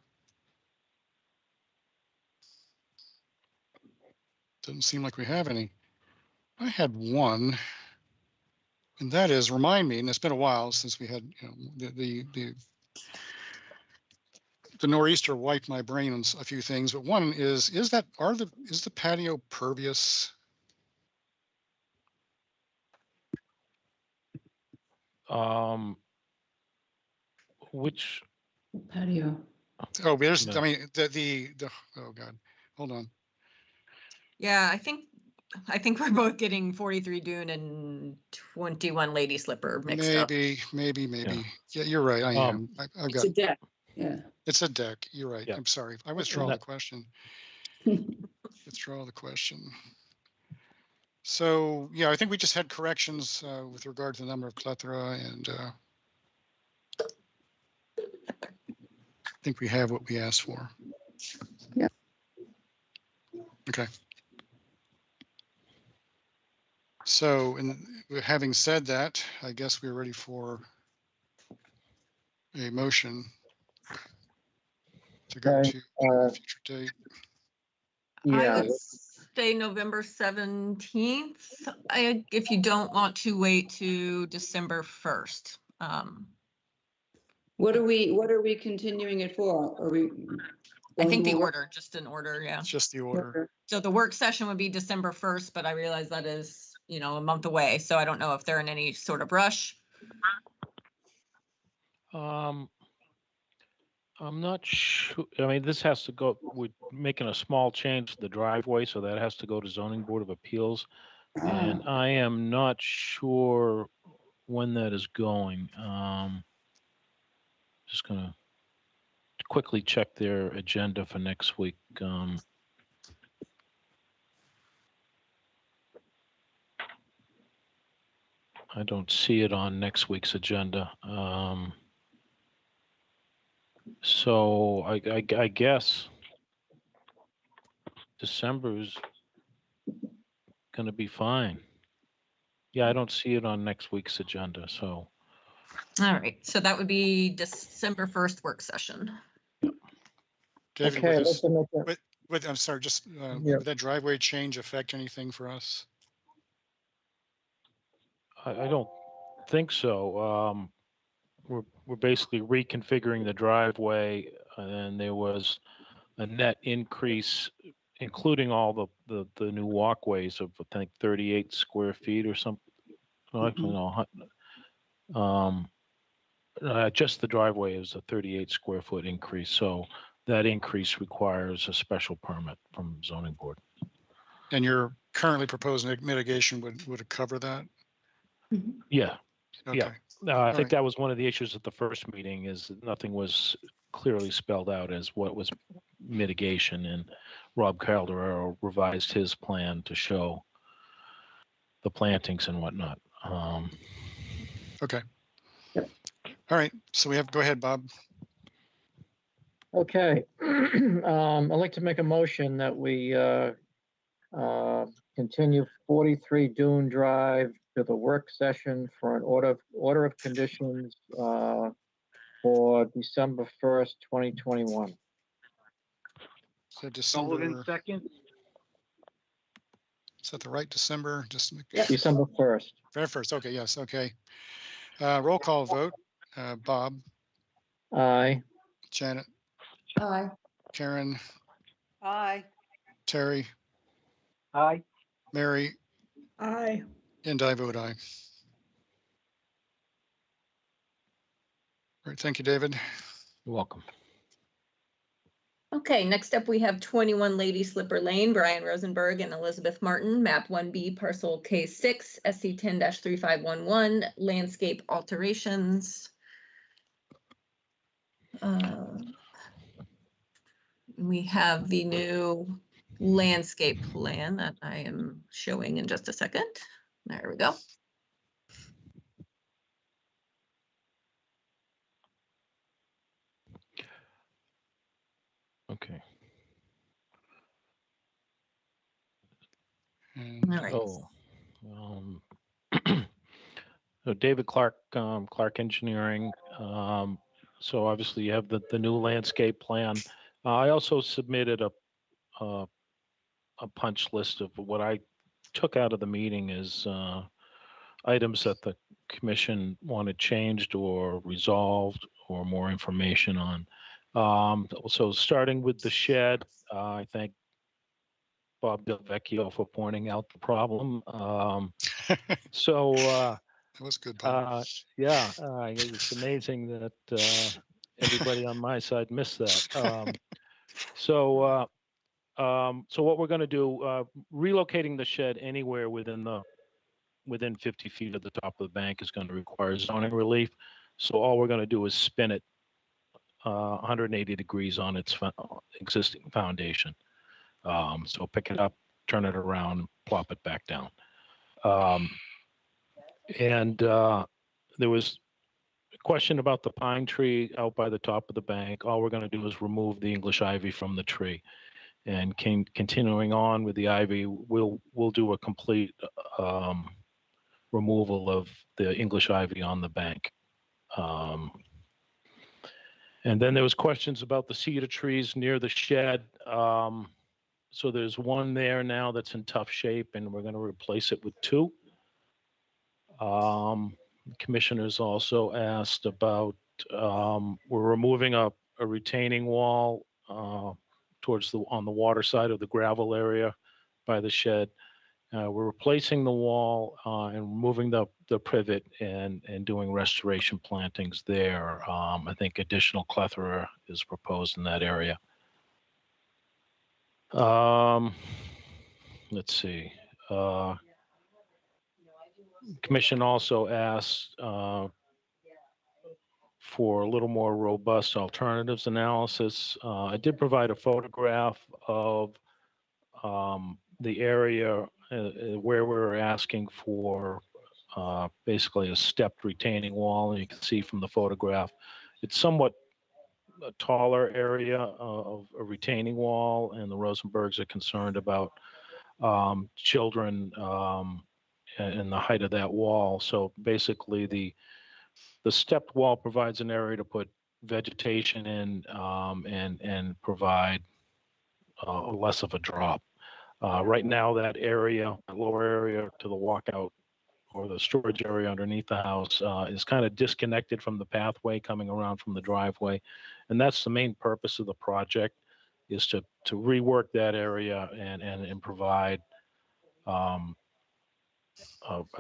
Doesn't seem like we have any. I had one, and that is, remind me, and it's been a while since we had, the nor'easter wiped my brain on a few things, but one is the patio pervious? Which Patio. Oh, there's, No. I mean, oh God, hold on. Yeah, I think we're both getting 43 Dune and 21 Lady Slipper mixed up. Maybe. Yeah, you're right. I am. I've It's got. a deck. Yeah. It's a deck. You're right. Yeah. I'm sorry. I withdraw the question. Withdraw the question. So yeah, I think we just had corrections with regard to the number of Clethra, and I think we have what we asked for. Yeah. Okay. So, and having said that, I guess we're ready for a motion to go to a future date. I would say November 17th, if you don't want to wait to December 1st. What are we continuing it for? Are we? I think the order, just an order, yeah. It's just the order. So the work session would be December 1st, but I realize that is, a month away. So I don't know if they're in any sort of rush. I'm not sure. I mean, this has to go, we're making a small change to the driveway, so that has to go to Zoning Board of Appeals. And I am not sure when that is going. Just gonna quickly check their agenda for next week. I don't see it on next week's agenda. So I guess December is going to be fine. Yeah, I don't see it on next week's agenda. So. All right, so that would be December 1st work session. David, Okay, would let's this, make a- I'm sorry, just, Yeah. would that driveway change affect anything for us? I don't think so. We're basically reconfiguring the driveway, and there was a net increase, including all the new walkways of I think 38 square feet or something. Actually, no, just the driveway is a 38 square foot increase. So that increase requires a special permit from zoning board. And your currently proposed mitigation would it cover that? Yeah. Okay. Yeah. I think right. that was one of the issues at the first meeting, is that nothing was clearly spelled out as what was mitigation, and Rob Calderaro revised his plan to show the plantings and whatnot. Okay. All right. So go ahead, Bob. Okay, I'd like to make a motion that we continue 43 Dune Drive to the work session for an order of conditions for December 1st, 2021. So Sullivan December, second. is that the right December? Yep. December 1st. Very first. Okay. Yes. Okay. Roll call vote. Bob, Aye. Janet, Aye. Karen, Aye. Terry, Aye. Mary, Aye. and I vote aye. All right. Thank you, David. You're welcome. Okay, next up we have 21 Lady Slipper Lane, Brian Rosenberg and Elizabeth Martin, map 1B, parcel K6, SC 10-3511, landscape alterations. We have the new landscape plan that I am showing in just a second. There we go. Okay. And All right. Oh, so David Clark, Clark Engineering. So obviously you have the new landscape plan. I also submitted a punch list of what I took out of the meeting is items that the commission wanted changed or resolved or more information on. So starting with the shed, I thank Bob Delvecchio for pointing out the problem. that was good, Bob. Yeah, it's amazing that everybody on my side missed that. So what we're going to do, relocating the shed anywhere within 50 feet of the top of the bank is going to require zoning relief. So all we're going to do is spin it 180 degrees on its existing foundation. So pick it up, turn it around, plop it back down. And there was a question about the pine tree out by the top of the bank. All we're going to do is remove the English ivy from the tree. And continuing on with the ivy, we'll do a complete removal of the English ivy on the bank. And then there was questions about the cedar trees near the shed. So there's one there now that's in tough shape, and we're going to replace it with two. Commissioners also asked about, we're removing a retaining wall on the water side of the gravel area by the shed. We're replacing the wall and removing the privet and doing restoration plantings there. I think additional clethra is proposed in that area. Let's see. Commission also asked for a little more robust alternatives analysis. I did provide a photograph of the area where we're asking for basically a stepped retaining wall. And you can see from the photograph, it's somewhat a taller area of a retaining wall, and the Rosenbergs are concerned about children and the height of that wall. So basically the stepped wall provides an area to put vegetation in and provide less of a drop. Right now, that area, that lower area to the walkout or the storage area underneath the house is kind of disconnected from the pathway coming around from the driveway. And that's the main purpose of the project, is to rework that area and provide a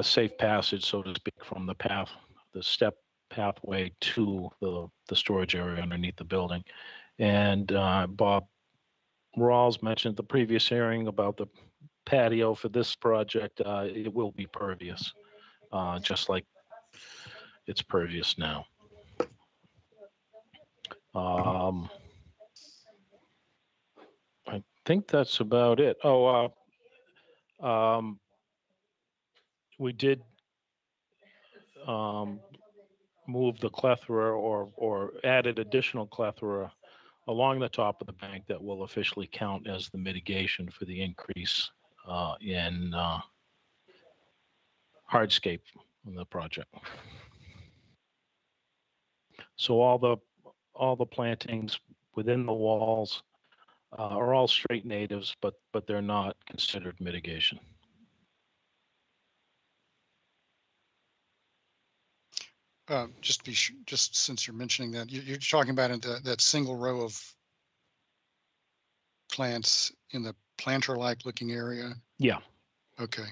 safe passage, so to speak, from the step pathway to the storage area underneath the building. And Bob Rawls mentioned at the previous hearing about the patio for this project. It will be pervious, just like it's pervious now. I think that's about it. We did move the clethra or added additional clethra along the top of the bank that will officially count as the mitigation for the increase in hardscape in the project. So all the plantings within the walls are all straight natives, but they're not considered mitigation. Just since you're mentioning that, you're talking about that single row of plants in the planter-like looking area. Yeah. Okay.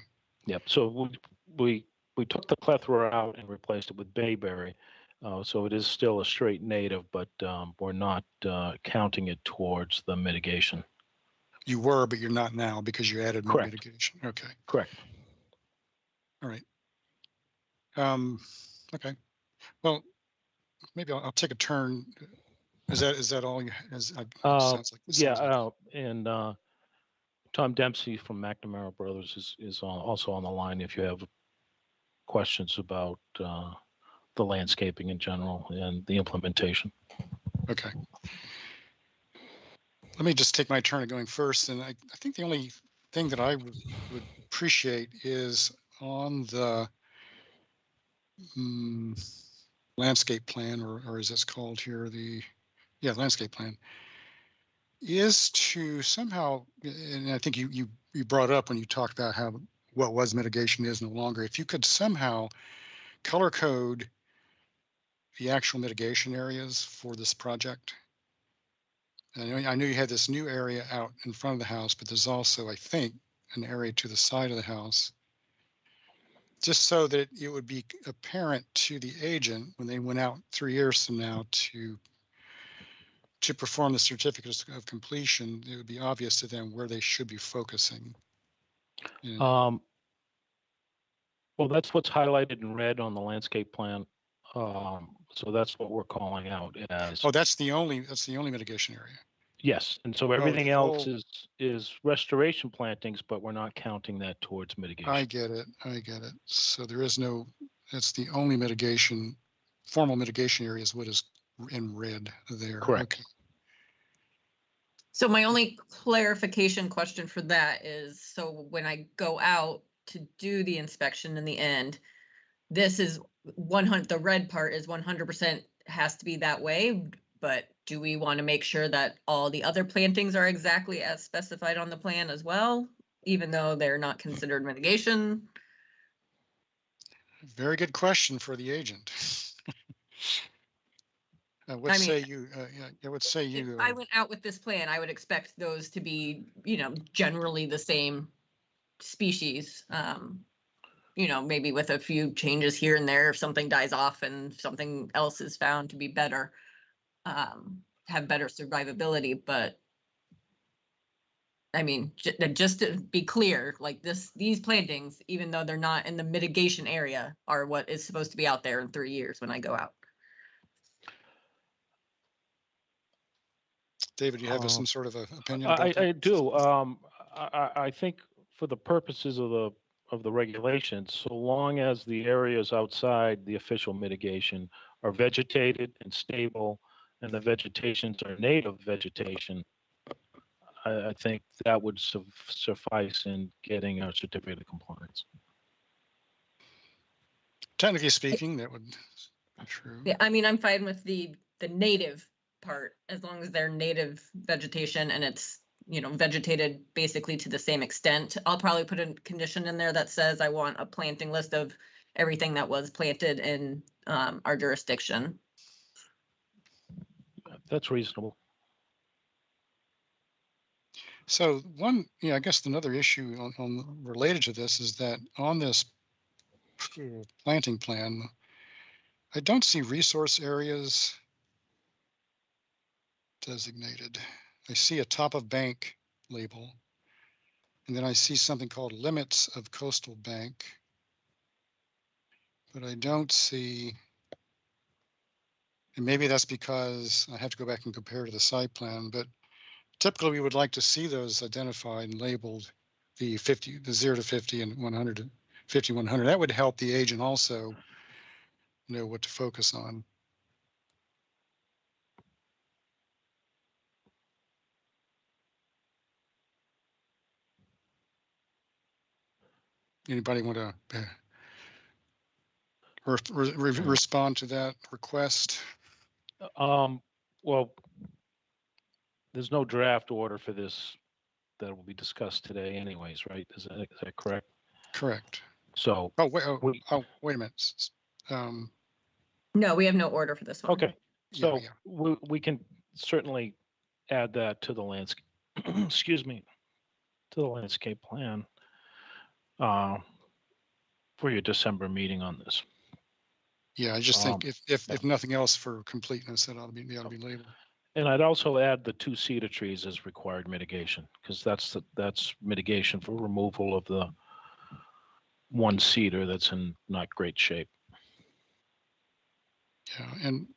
Yep. So we took the clethra out and replaced it with bayberry. So it is still a straight native, but we're not counting it towards the mitigation. You were, but you're not now because you added more Correct. mitigation. Okay. Correct. All right. Okay. Well, maybe I'll take a turn. Is that all? Sounds like. Yeah. And Tom Dempsey from McNamara Brothers is also on the line if you have questions about the landscaping in general and the implementation. Okay. Let me just take my turn at going first. And I think the only thing that I would appreciate is on the landscape plan, or as it's called here, landscape plan, is to somehow, and I think you brought up when you talked about how what was mitigation is no longer, if you could somehow color code the actual mitigation areas for this project. I know you had this new area out in front of the house, but there's also, I think, an area to the side of the house, just so that it would be apparent to the agent when they went out 3 years from now to perform the certificates of completion. It would be obvious to them where they should be focusing. Well, that's what's highlighted in red on the landscape plan. So that's what we're calling out as. Oh, that's the only mitigation area. Yes, and so everything else is restoration plantings, but we're not counting that towards mitigation. I get it. So there is no. That's the only mitigation, formal mitigation area is what is in red there. Correct. Okay. So my only clarification question for that is, so when I go out to do the inspection in the end, this is 100, the red part is 100% has to be that way, but do we want to make sure that all the other plantings are exactly as specified on the plan as well, even though they're not considered mitigation? Very good question for the agent. What say you? If I went out with this plan, I would expect those to be, generally the same species. Maybe with a few changes here and there, if something dies off and something else is found to be better, have better survivability. But I mean, just to be clear, like these plantings, even though they're not in the mitigation area, are what is supposed to be out there in 3 years when I go out. David, you have some sort of a opinion about I that? do. I think for the purposes of the regulations, so long as the areas outside the official mitigation are vegetated and stable, and the vegetations are native vegetation, I think that would suffice in getting our certificate of compliance. Technically speaking, that would be true. Yeah, I mean, I'm fine with the native part, as long as they're native vegetation and it's, you know, vegetated basically to the same extent. I'll probably put a condition in there that says I want a planting list of everything that was planted in our jurisdiction. That's reasonable. So one, I guess another issue on related to this is that on this planting plan, I don't see resource areas designated. I see a top of bank label, and then I see something called limits of coastal bank, but I don't see, and maybe that's because I have to go back and compare to the site plan, but typically we would like to see those identified and labeled, the 0 to 50 and 100 to 50, 100. That would help the agent also know what to focus on. Anybody want to respond to that request? Well, there's no draft order for this that will be discussed today anyways, right? Is that correct? Correct. So. Oh, wait a minute. No, we have no order for this one. Okay, so yeah. we can certainly add that to the landscape, excuse me, to the landscape plan for your December meeting on this. Yeah, I just think if nothing else for completeness, that ought to be labeled. And I'd also add the 2 cedar trees as required mitigation, because that's mitigation for removal of the 1 cedar that's in not great shape. Yeah, and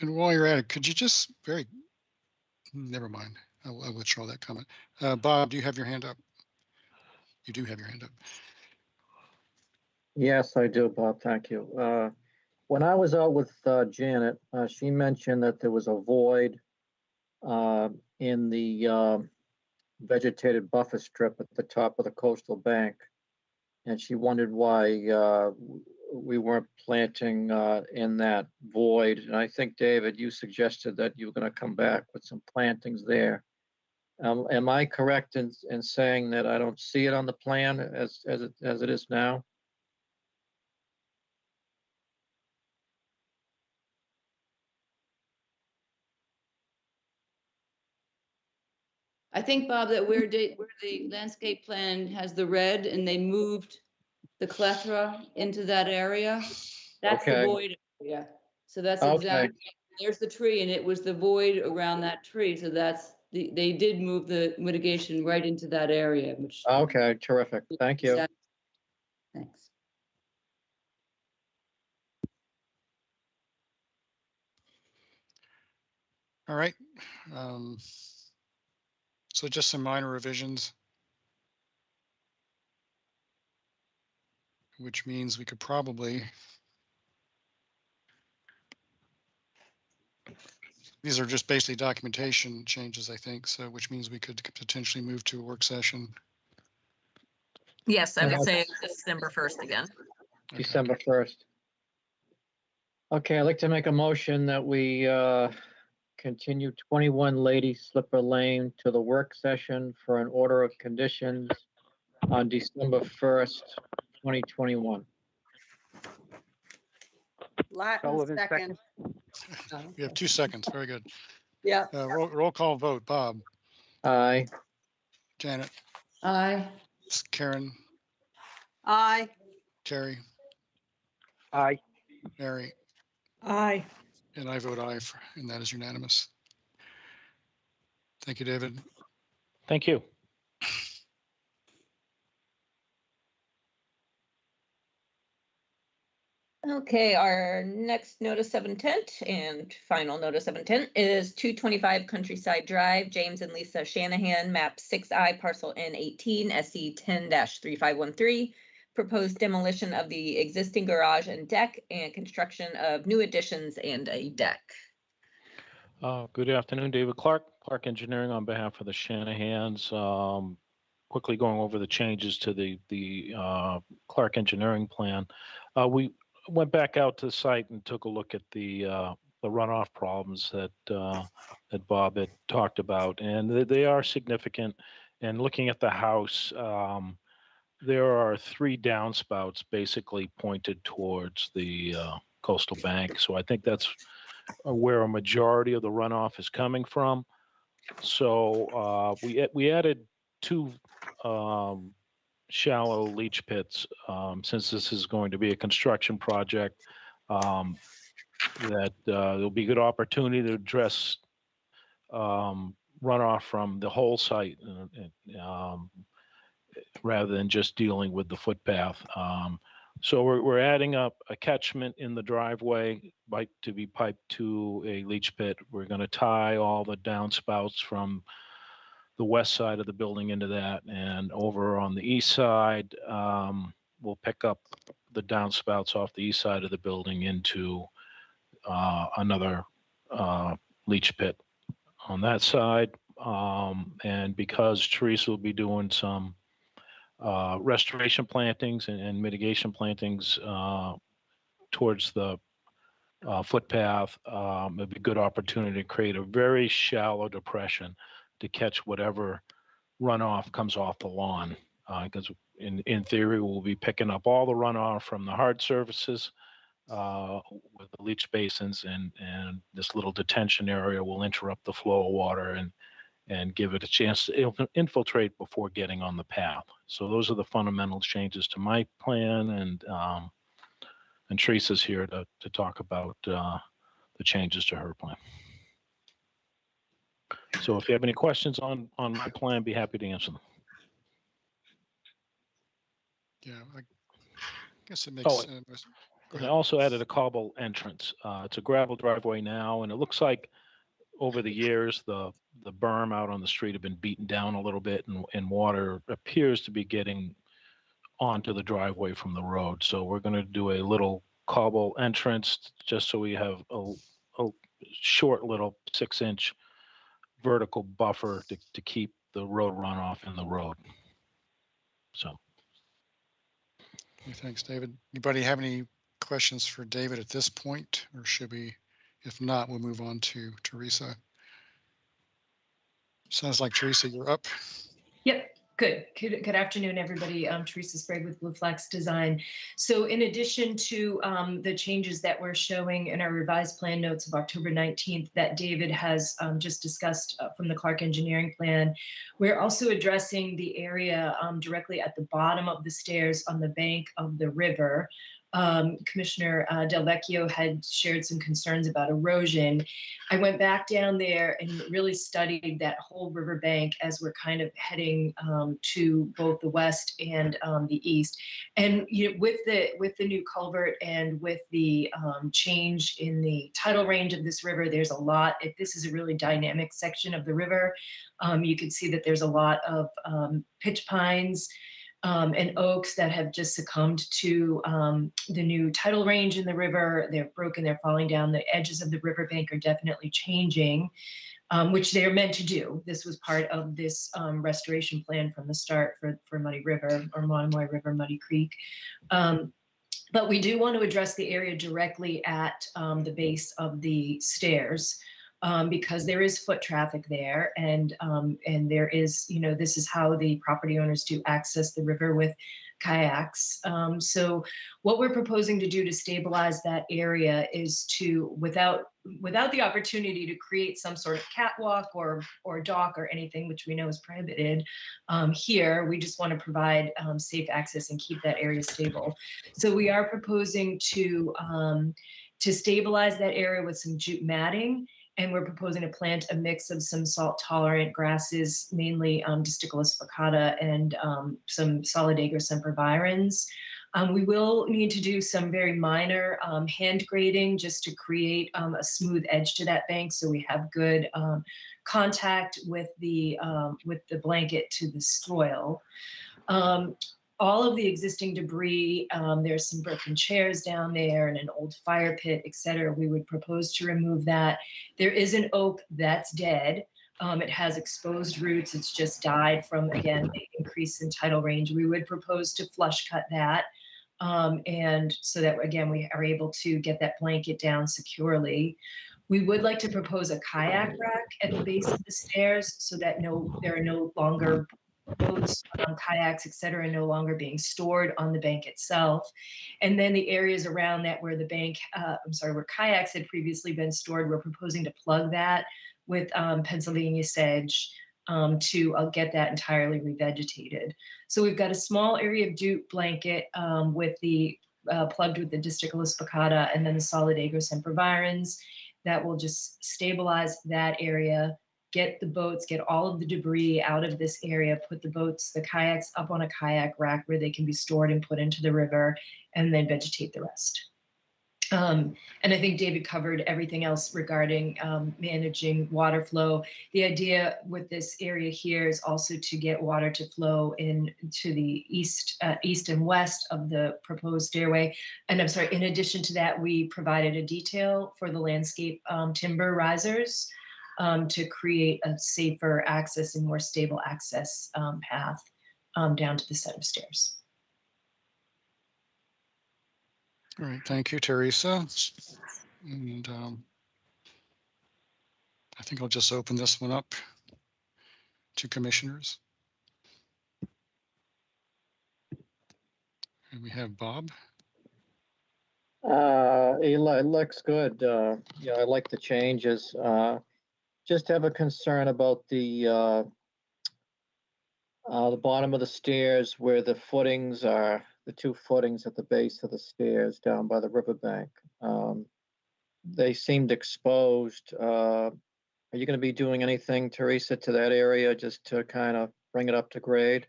while you're at it, could you just never mind. I'll withdraw that comment. Bob, do you have your hand up? You do have your hand up. Yes, I do, Bob. Thank you. When I was out with Janet, she mentioned that there was a void in the vegetated buffer strip at the top of the coastal bank. And she wondered why we weren't planting in that void. And I think, David, you suggested that you were going to come back with some plantings there. Am I correct in saying that I don't see it on the plan as it is now? I think, Bob, that where the landscape plan has the red and they moved the clethra into that area, that's the Okay. void area. So that's Okay. exactly, there's the tree and it was the void around that tree. So they did move the mitigation right into that area, which. Okay, terrific. Thank you. Thanks. All right. So just some minor revisions, which means we could probably, these are just basically documentation changes, I think, so which means we could potentially move to a work session. Yes, I would say December 1st again. Okay. December 1st. Okay, I'd like to make a motion that we continue 21 Lady Slipper Lane to the work session for an order of conditions on December 1st, 2021. Latin Sullivan, second. We have 2 seconds. Very good. Yeah. Roll call vote. Bob, Aye. Janet, Aye. Karen, Aye. Terry, Aye. Mary, Aye. and I vote aye, and that is unanimous. Thank you, David. Thank you. Okay, our next notice of intent and final notice of intent is 225 Countryside Drive, James and Lisa Shanahan, map 6I, parcel N18, SE 10-3513. Proposed demolition of the existing garage and deck and construction of new additions and a deck. Good afternoon, David Clark Engineering on behalf of the Shanahans. Quickly going over the changes to the Clark Engineering plan. We went back out to the site and took a look at the runoff problems that that Bob had talked about, and they are significant. And looking at the house, there are 3 downspouts basically pointed towards the coastal bank. So I think that's where a majority of the runoff is coming from. So we added 2 shallow leach pits since this is going to be a construction project. That there'll be good opportunity to address runoff from the whole site rather than just dealing with the footpath. So we're adding up a catchment in the driveway to be piped to a leach pit. We're going to tie all the downspouts from the west side of the building into that, and over on the east side, we'll pick up the downspouts off the east side of the building into another leach pit on that side. And because Theresa will be doing some restoration plantings and mitigation plantings towards the footpath, it'd be a good opportunity to create a very shallow depression to catch whatever runoff comes off the lawn. Because in theory, we'll be picking up all the runoff from the hard surfaces with the leach basins, and this little detention area will interrupt the flow of water and give it a chance to infiltrate before getting on the path. So those are the fundamental changes to my plan, and Theresa's here to talk about the changes to her plan. So if you have any questions on my plan, be happy to answer them. Yeah, I guess it makes sense. I also added a cobble entrance. It's a gravel driveway now, and it looks like over the years, the berm out on the street have been beaten down a little bit, and water appears to be getting onto the driveway from the road. So we're going to do a little cobble entrance just so we have a short little 6-inch vertical buffer to keep the road runoff in the road. So. Okay, thanks, David. Anybody have any questions for David at this point, or should we? If not, we'll move on to Theresa. Sounds like Theresa, you're up. Yep. Good afternoon, everybody. I'm Theresa Sprague with Blueflex Design. So in addition to the changes that we're showing in our revised plan notes of October 19th that David has just discussed from the Clark Engineering plan, we're also addressing the area directly at the bottom of the stairs on the bank of the river. Commissioner Delvecchio had shared some concerns about erosion. I went back down there and really studied that whole riverbank as we're kind of heading to both the west and the east. And with the new culvert and with the change in the tidal range of this river, there's a lot. This is a really dynamic section of the river. You can see that there's a lot of pitch pines and oaks that have just succumbed to the new tidal range in the river. They're broken, they're falling down. The edges of the riverbank are definitely changing, which they're meant to do. This was part of this restoration plan from the start for Muddy River, or Monomoy River, Muddy Creek. But we do want to address the area directly at the base of the stairs. Because there is foot traffic there, and there is, this is how the property owners do access the river with kayaks. So what we're proposing to do to stabilize that area is to, without the opportunity to create some sort of catwalk or dock or anything, which we know is prohibited here, we just want to provide safe access and keep that area stable. So we are proposing to stabilize that area with some jute matting. And we're proposing to plant a mix of some salt-tolerant grasses, mainly Disticulus flaccata and some Solidagra sempervirens. We will need to do some very minor hand grading just to create a smooth edge to that bank, so we have good contact with the blanket to the soil. All of the existing debris, there's some broken chairs down there and an old fire pit, et cetera. We would propose to remove that. There is an oak that's dead. It has exposed roots. It's just died from, again, the increase in tidal range. We would propose to flush cut that. And so that, again, we are able to get that blanket down securely. We would like to propose a kayak rack at the base of the stairs so that there are no longer boats, kayaks, et cetera, no longer being stored on the bank itself. And then the areas around that where the bank, where kayaks had previously been stored, we're proposing to plug that with Pennsylvania sedge to get that entirely revegetated. So we've got a small area of jute blanket with the plugged with the Disticula spicata and then the Solidago sempervirens that will just stabilize that area, get the boats, get all of the debris out of this area, put the boats, the kayaks up on a kayak rack where they can be stored and put into the river, and then vegetate the rest. And I think David covered everything else regarding managing water flow. The idea with this area here is also to get water to flow into the east and west of the proposed stairway. And I'm sorry, in addition to that, we provided a detail for the landscape timber risers to create a safer access and more stable access path down to the set of stairs. All right, thank you, Theresa. And I think I'll just open this one up to commissioners. And we have Bob. It looks good. Yeah, I like the changes. Just have a concern about the bottom of the stairs where the footings are, the two footings at the base of the stairs down by the riverbank. They seemed exposed. Are you going to be doing anything, Theresa, to that area just to kind of bring it up to grade?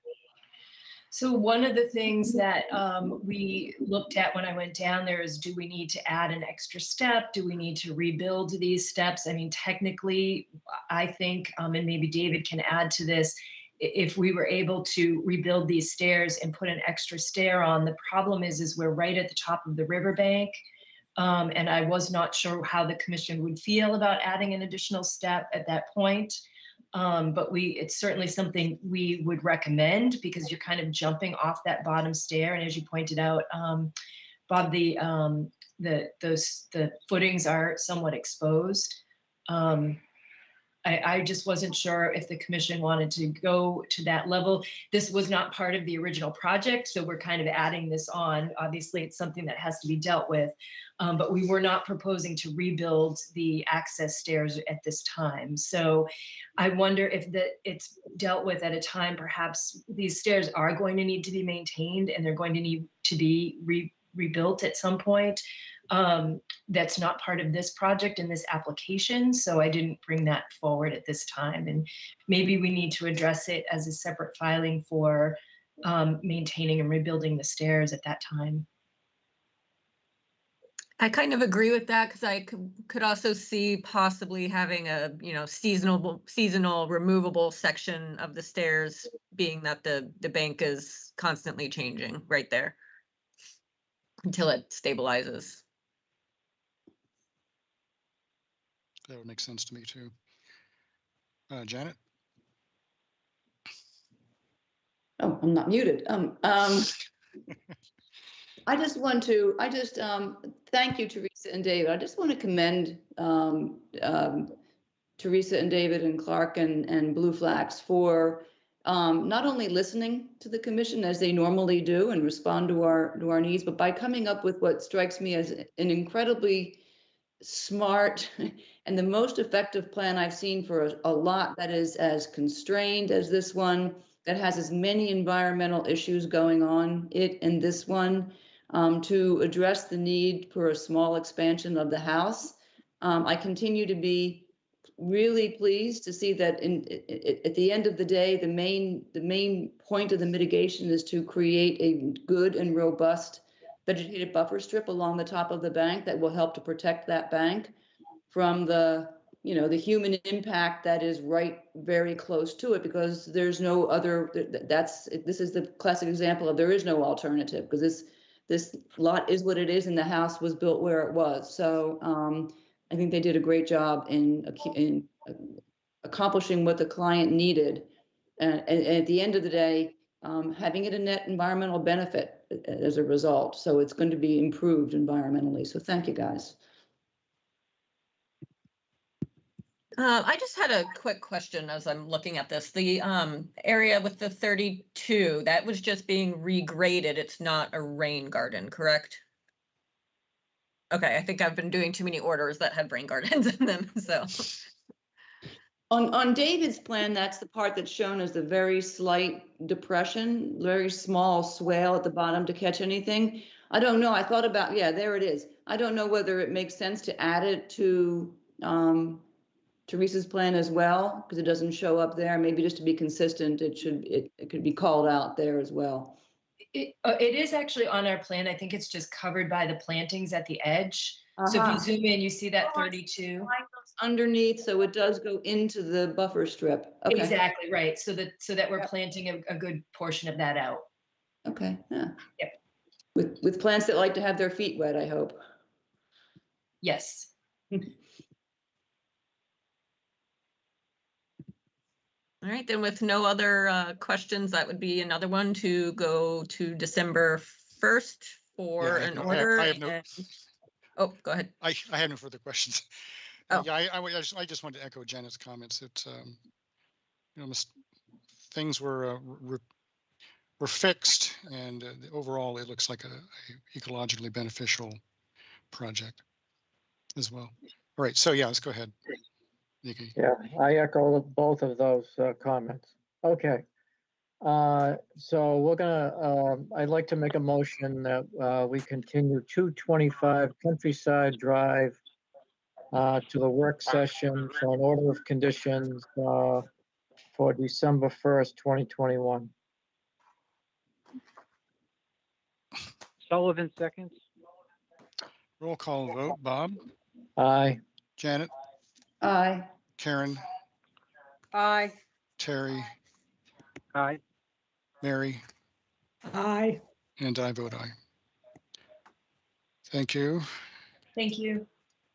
So one of the things that we looked at when I went down there is, do we need to add an extra step? Do we need to rebuild these steps? I mean, technically, I think, and maybe David can add to this, if we were able to rebuild these stairs and put an extra stair on, the problem is we're right at the top of the riverbank. And I was not sure how the commission would feel about adding an additional step at that point. But it's certainly something we would recommend because you're kind of jumping off that bottom stair. And as you pointed out, Bob, the footings are somewhat exposed. I just wasn't sure if the commission wanted to go to that level. This was not part of the original project, so we're kind of adding this on. Obviously, it's something that has to be dealt with, but we were not proposing to rebuild the access stairs at this time. So I wonder if it's dealt with at a time, perhaps these stairs are going to need to be maintained and they're going to need to be rebuilt at some point. That's not part of this project and this application, so I didn't bring that forward at this time. And maybe we need to address it as a separate filing for maintaining and rebuilding the stairs at that time. I kind of agree with that because I could also see possibly having a seasonal removable section of the stairs, being that the bank is constantly changing right there until it stabilizes. That would make sense to me too. Janet? Oh, I'm not muted. I just thank you, Theresa and David. I just want to commend Theresa and David and Clark and Blueflex for not only listening to the commission as they normally do and respond to our needs, but by coming up with what strikes me as an incredibly smart and the most effective plan I've seen for a lot that is as constrained as this one, that has as many environmental issues going on in this one, to address the need for a small expansion of the house. I continue to be really pleased to see that at the end of the day, the main point of the mitigation is to create a good and robust vegetated buffer strip along the top of the bank that will help to protect that bank from the human impact that is right very close to it, because there's no other, this is the classic example of there is no alternative, because this lot is what it is and the house was built where it was. So I think they did a great job in accomplishing what the client needed. And at the end of the day, having it a net environmental benefit as a result. So it's going to be improved environmentally. So thank you, guys. I just had a quick question as I'm looking at this. The area with the 32, that was just being regraded. It's not a rain garden, correct? Okay, I think I've been doing too many orders that had rain gardens in them, so. On David's plan, that's the part that's shown as the very slight depression, very small swale at the bottom to catch anything. I don't know. I thought about, yeah, there it is. I don't know whether it makes sense to add it to Theresa's plan as well, because it doesn't show up there. Maybe just to be consistent, it could be called out there as well. It is actually on our plan. I think it's just covered by the plantings at the edge. So if you zoom in, you see that 32 underneath, so it does go into the buffer strip. Okay. Exactly right. So that we're planting a good portion of that out. Okay. Yeah. Yep. With plants that like to have their feet wet, I hope. Yes. All right, then with no other questions, that would be another one to go to December 1st for an order. Oh, go ahead. I have no further questions. Oh. Yeah, I just wanted to echo Janet's comments. That things were fixed, and overall it looks like a ecologically beneficial project as well. All right, so yeah, let's go ahead, Nikki. Yeah, I echo both of those comments. Okay. So we're gonna, I'd like to make a motion that we continue 225 Countryside Drive to the work session for an order of conditions for December 1st, 2021. Sullivan seconds. Roll call vote. Bob? Aye. Janet? Aye. Karen? Aye. Terry? Aye. Mary? Aye. And I vote aye. Thank you. Thank you.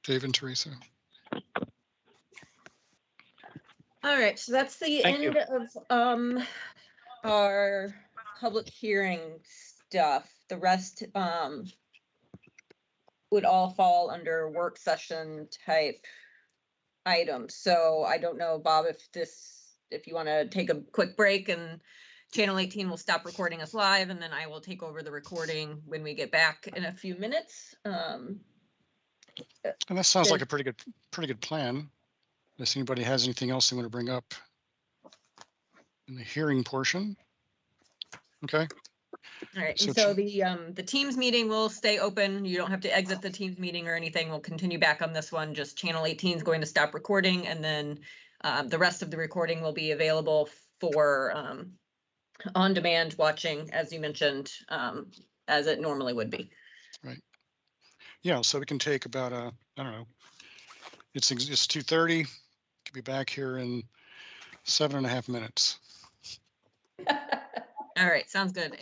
Dave and Teresa. All right, so that's the end of our public hearing stuff. The rest would all fall under work session type items. So I don't know, Bob, if you want to take a quick break, and Channel 18 will stop recording us live, and then I will take over the recording when we get back in a few minutes. And that sounds like a pretty good plan. Unless anybody has anything else they want to bring up in the hearing portion. Okay. All right, and so the Teams meeting will stay open. You don't have to exit the Teams meeting or anything. We'll continue back on this one. Just Channel 18 is going to stop recording, and then the rest of the recording will be available for on-demand watching, as you mentioned, as it normally would be. Right. Yeah, so we can take about I don't know. It's 2:30. Could be back here in 7.5 minutes. All right, sounds good. And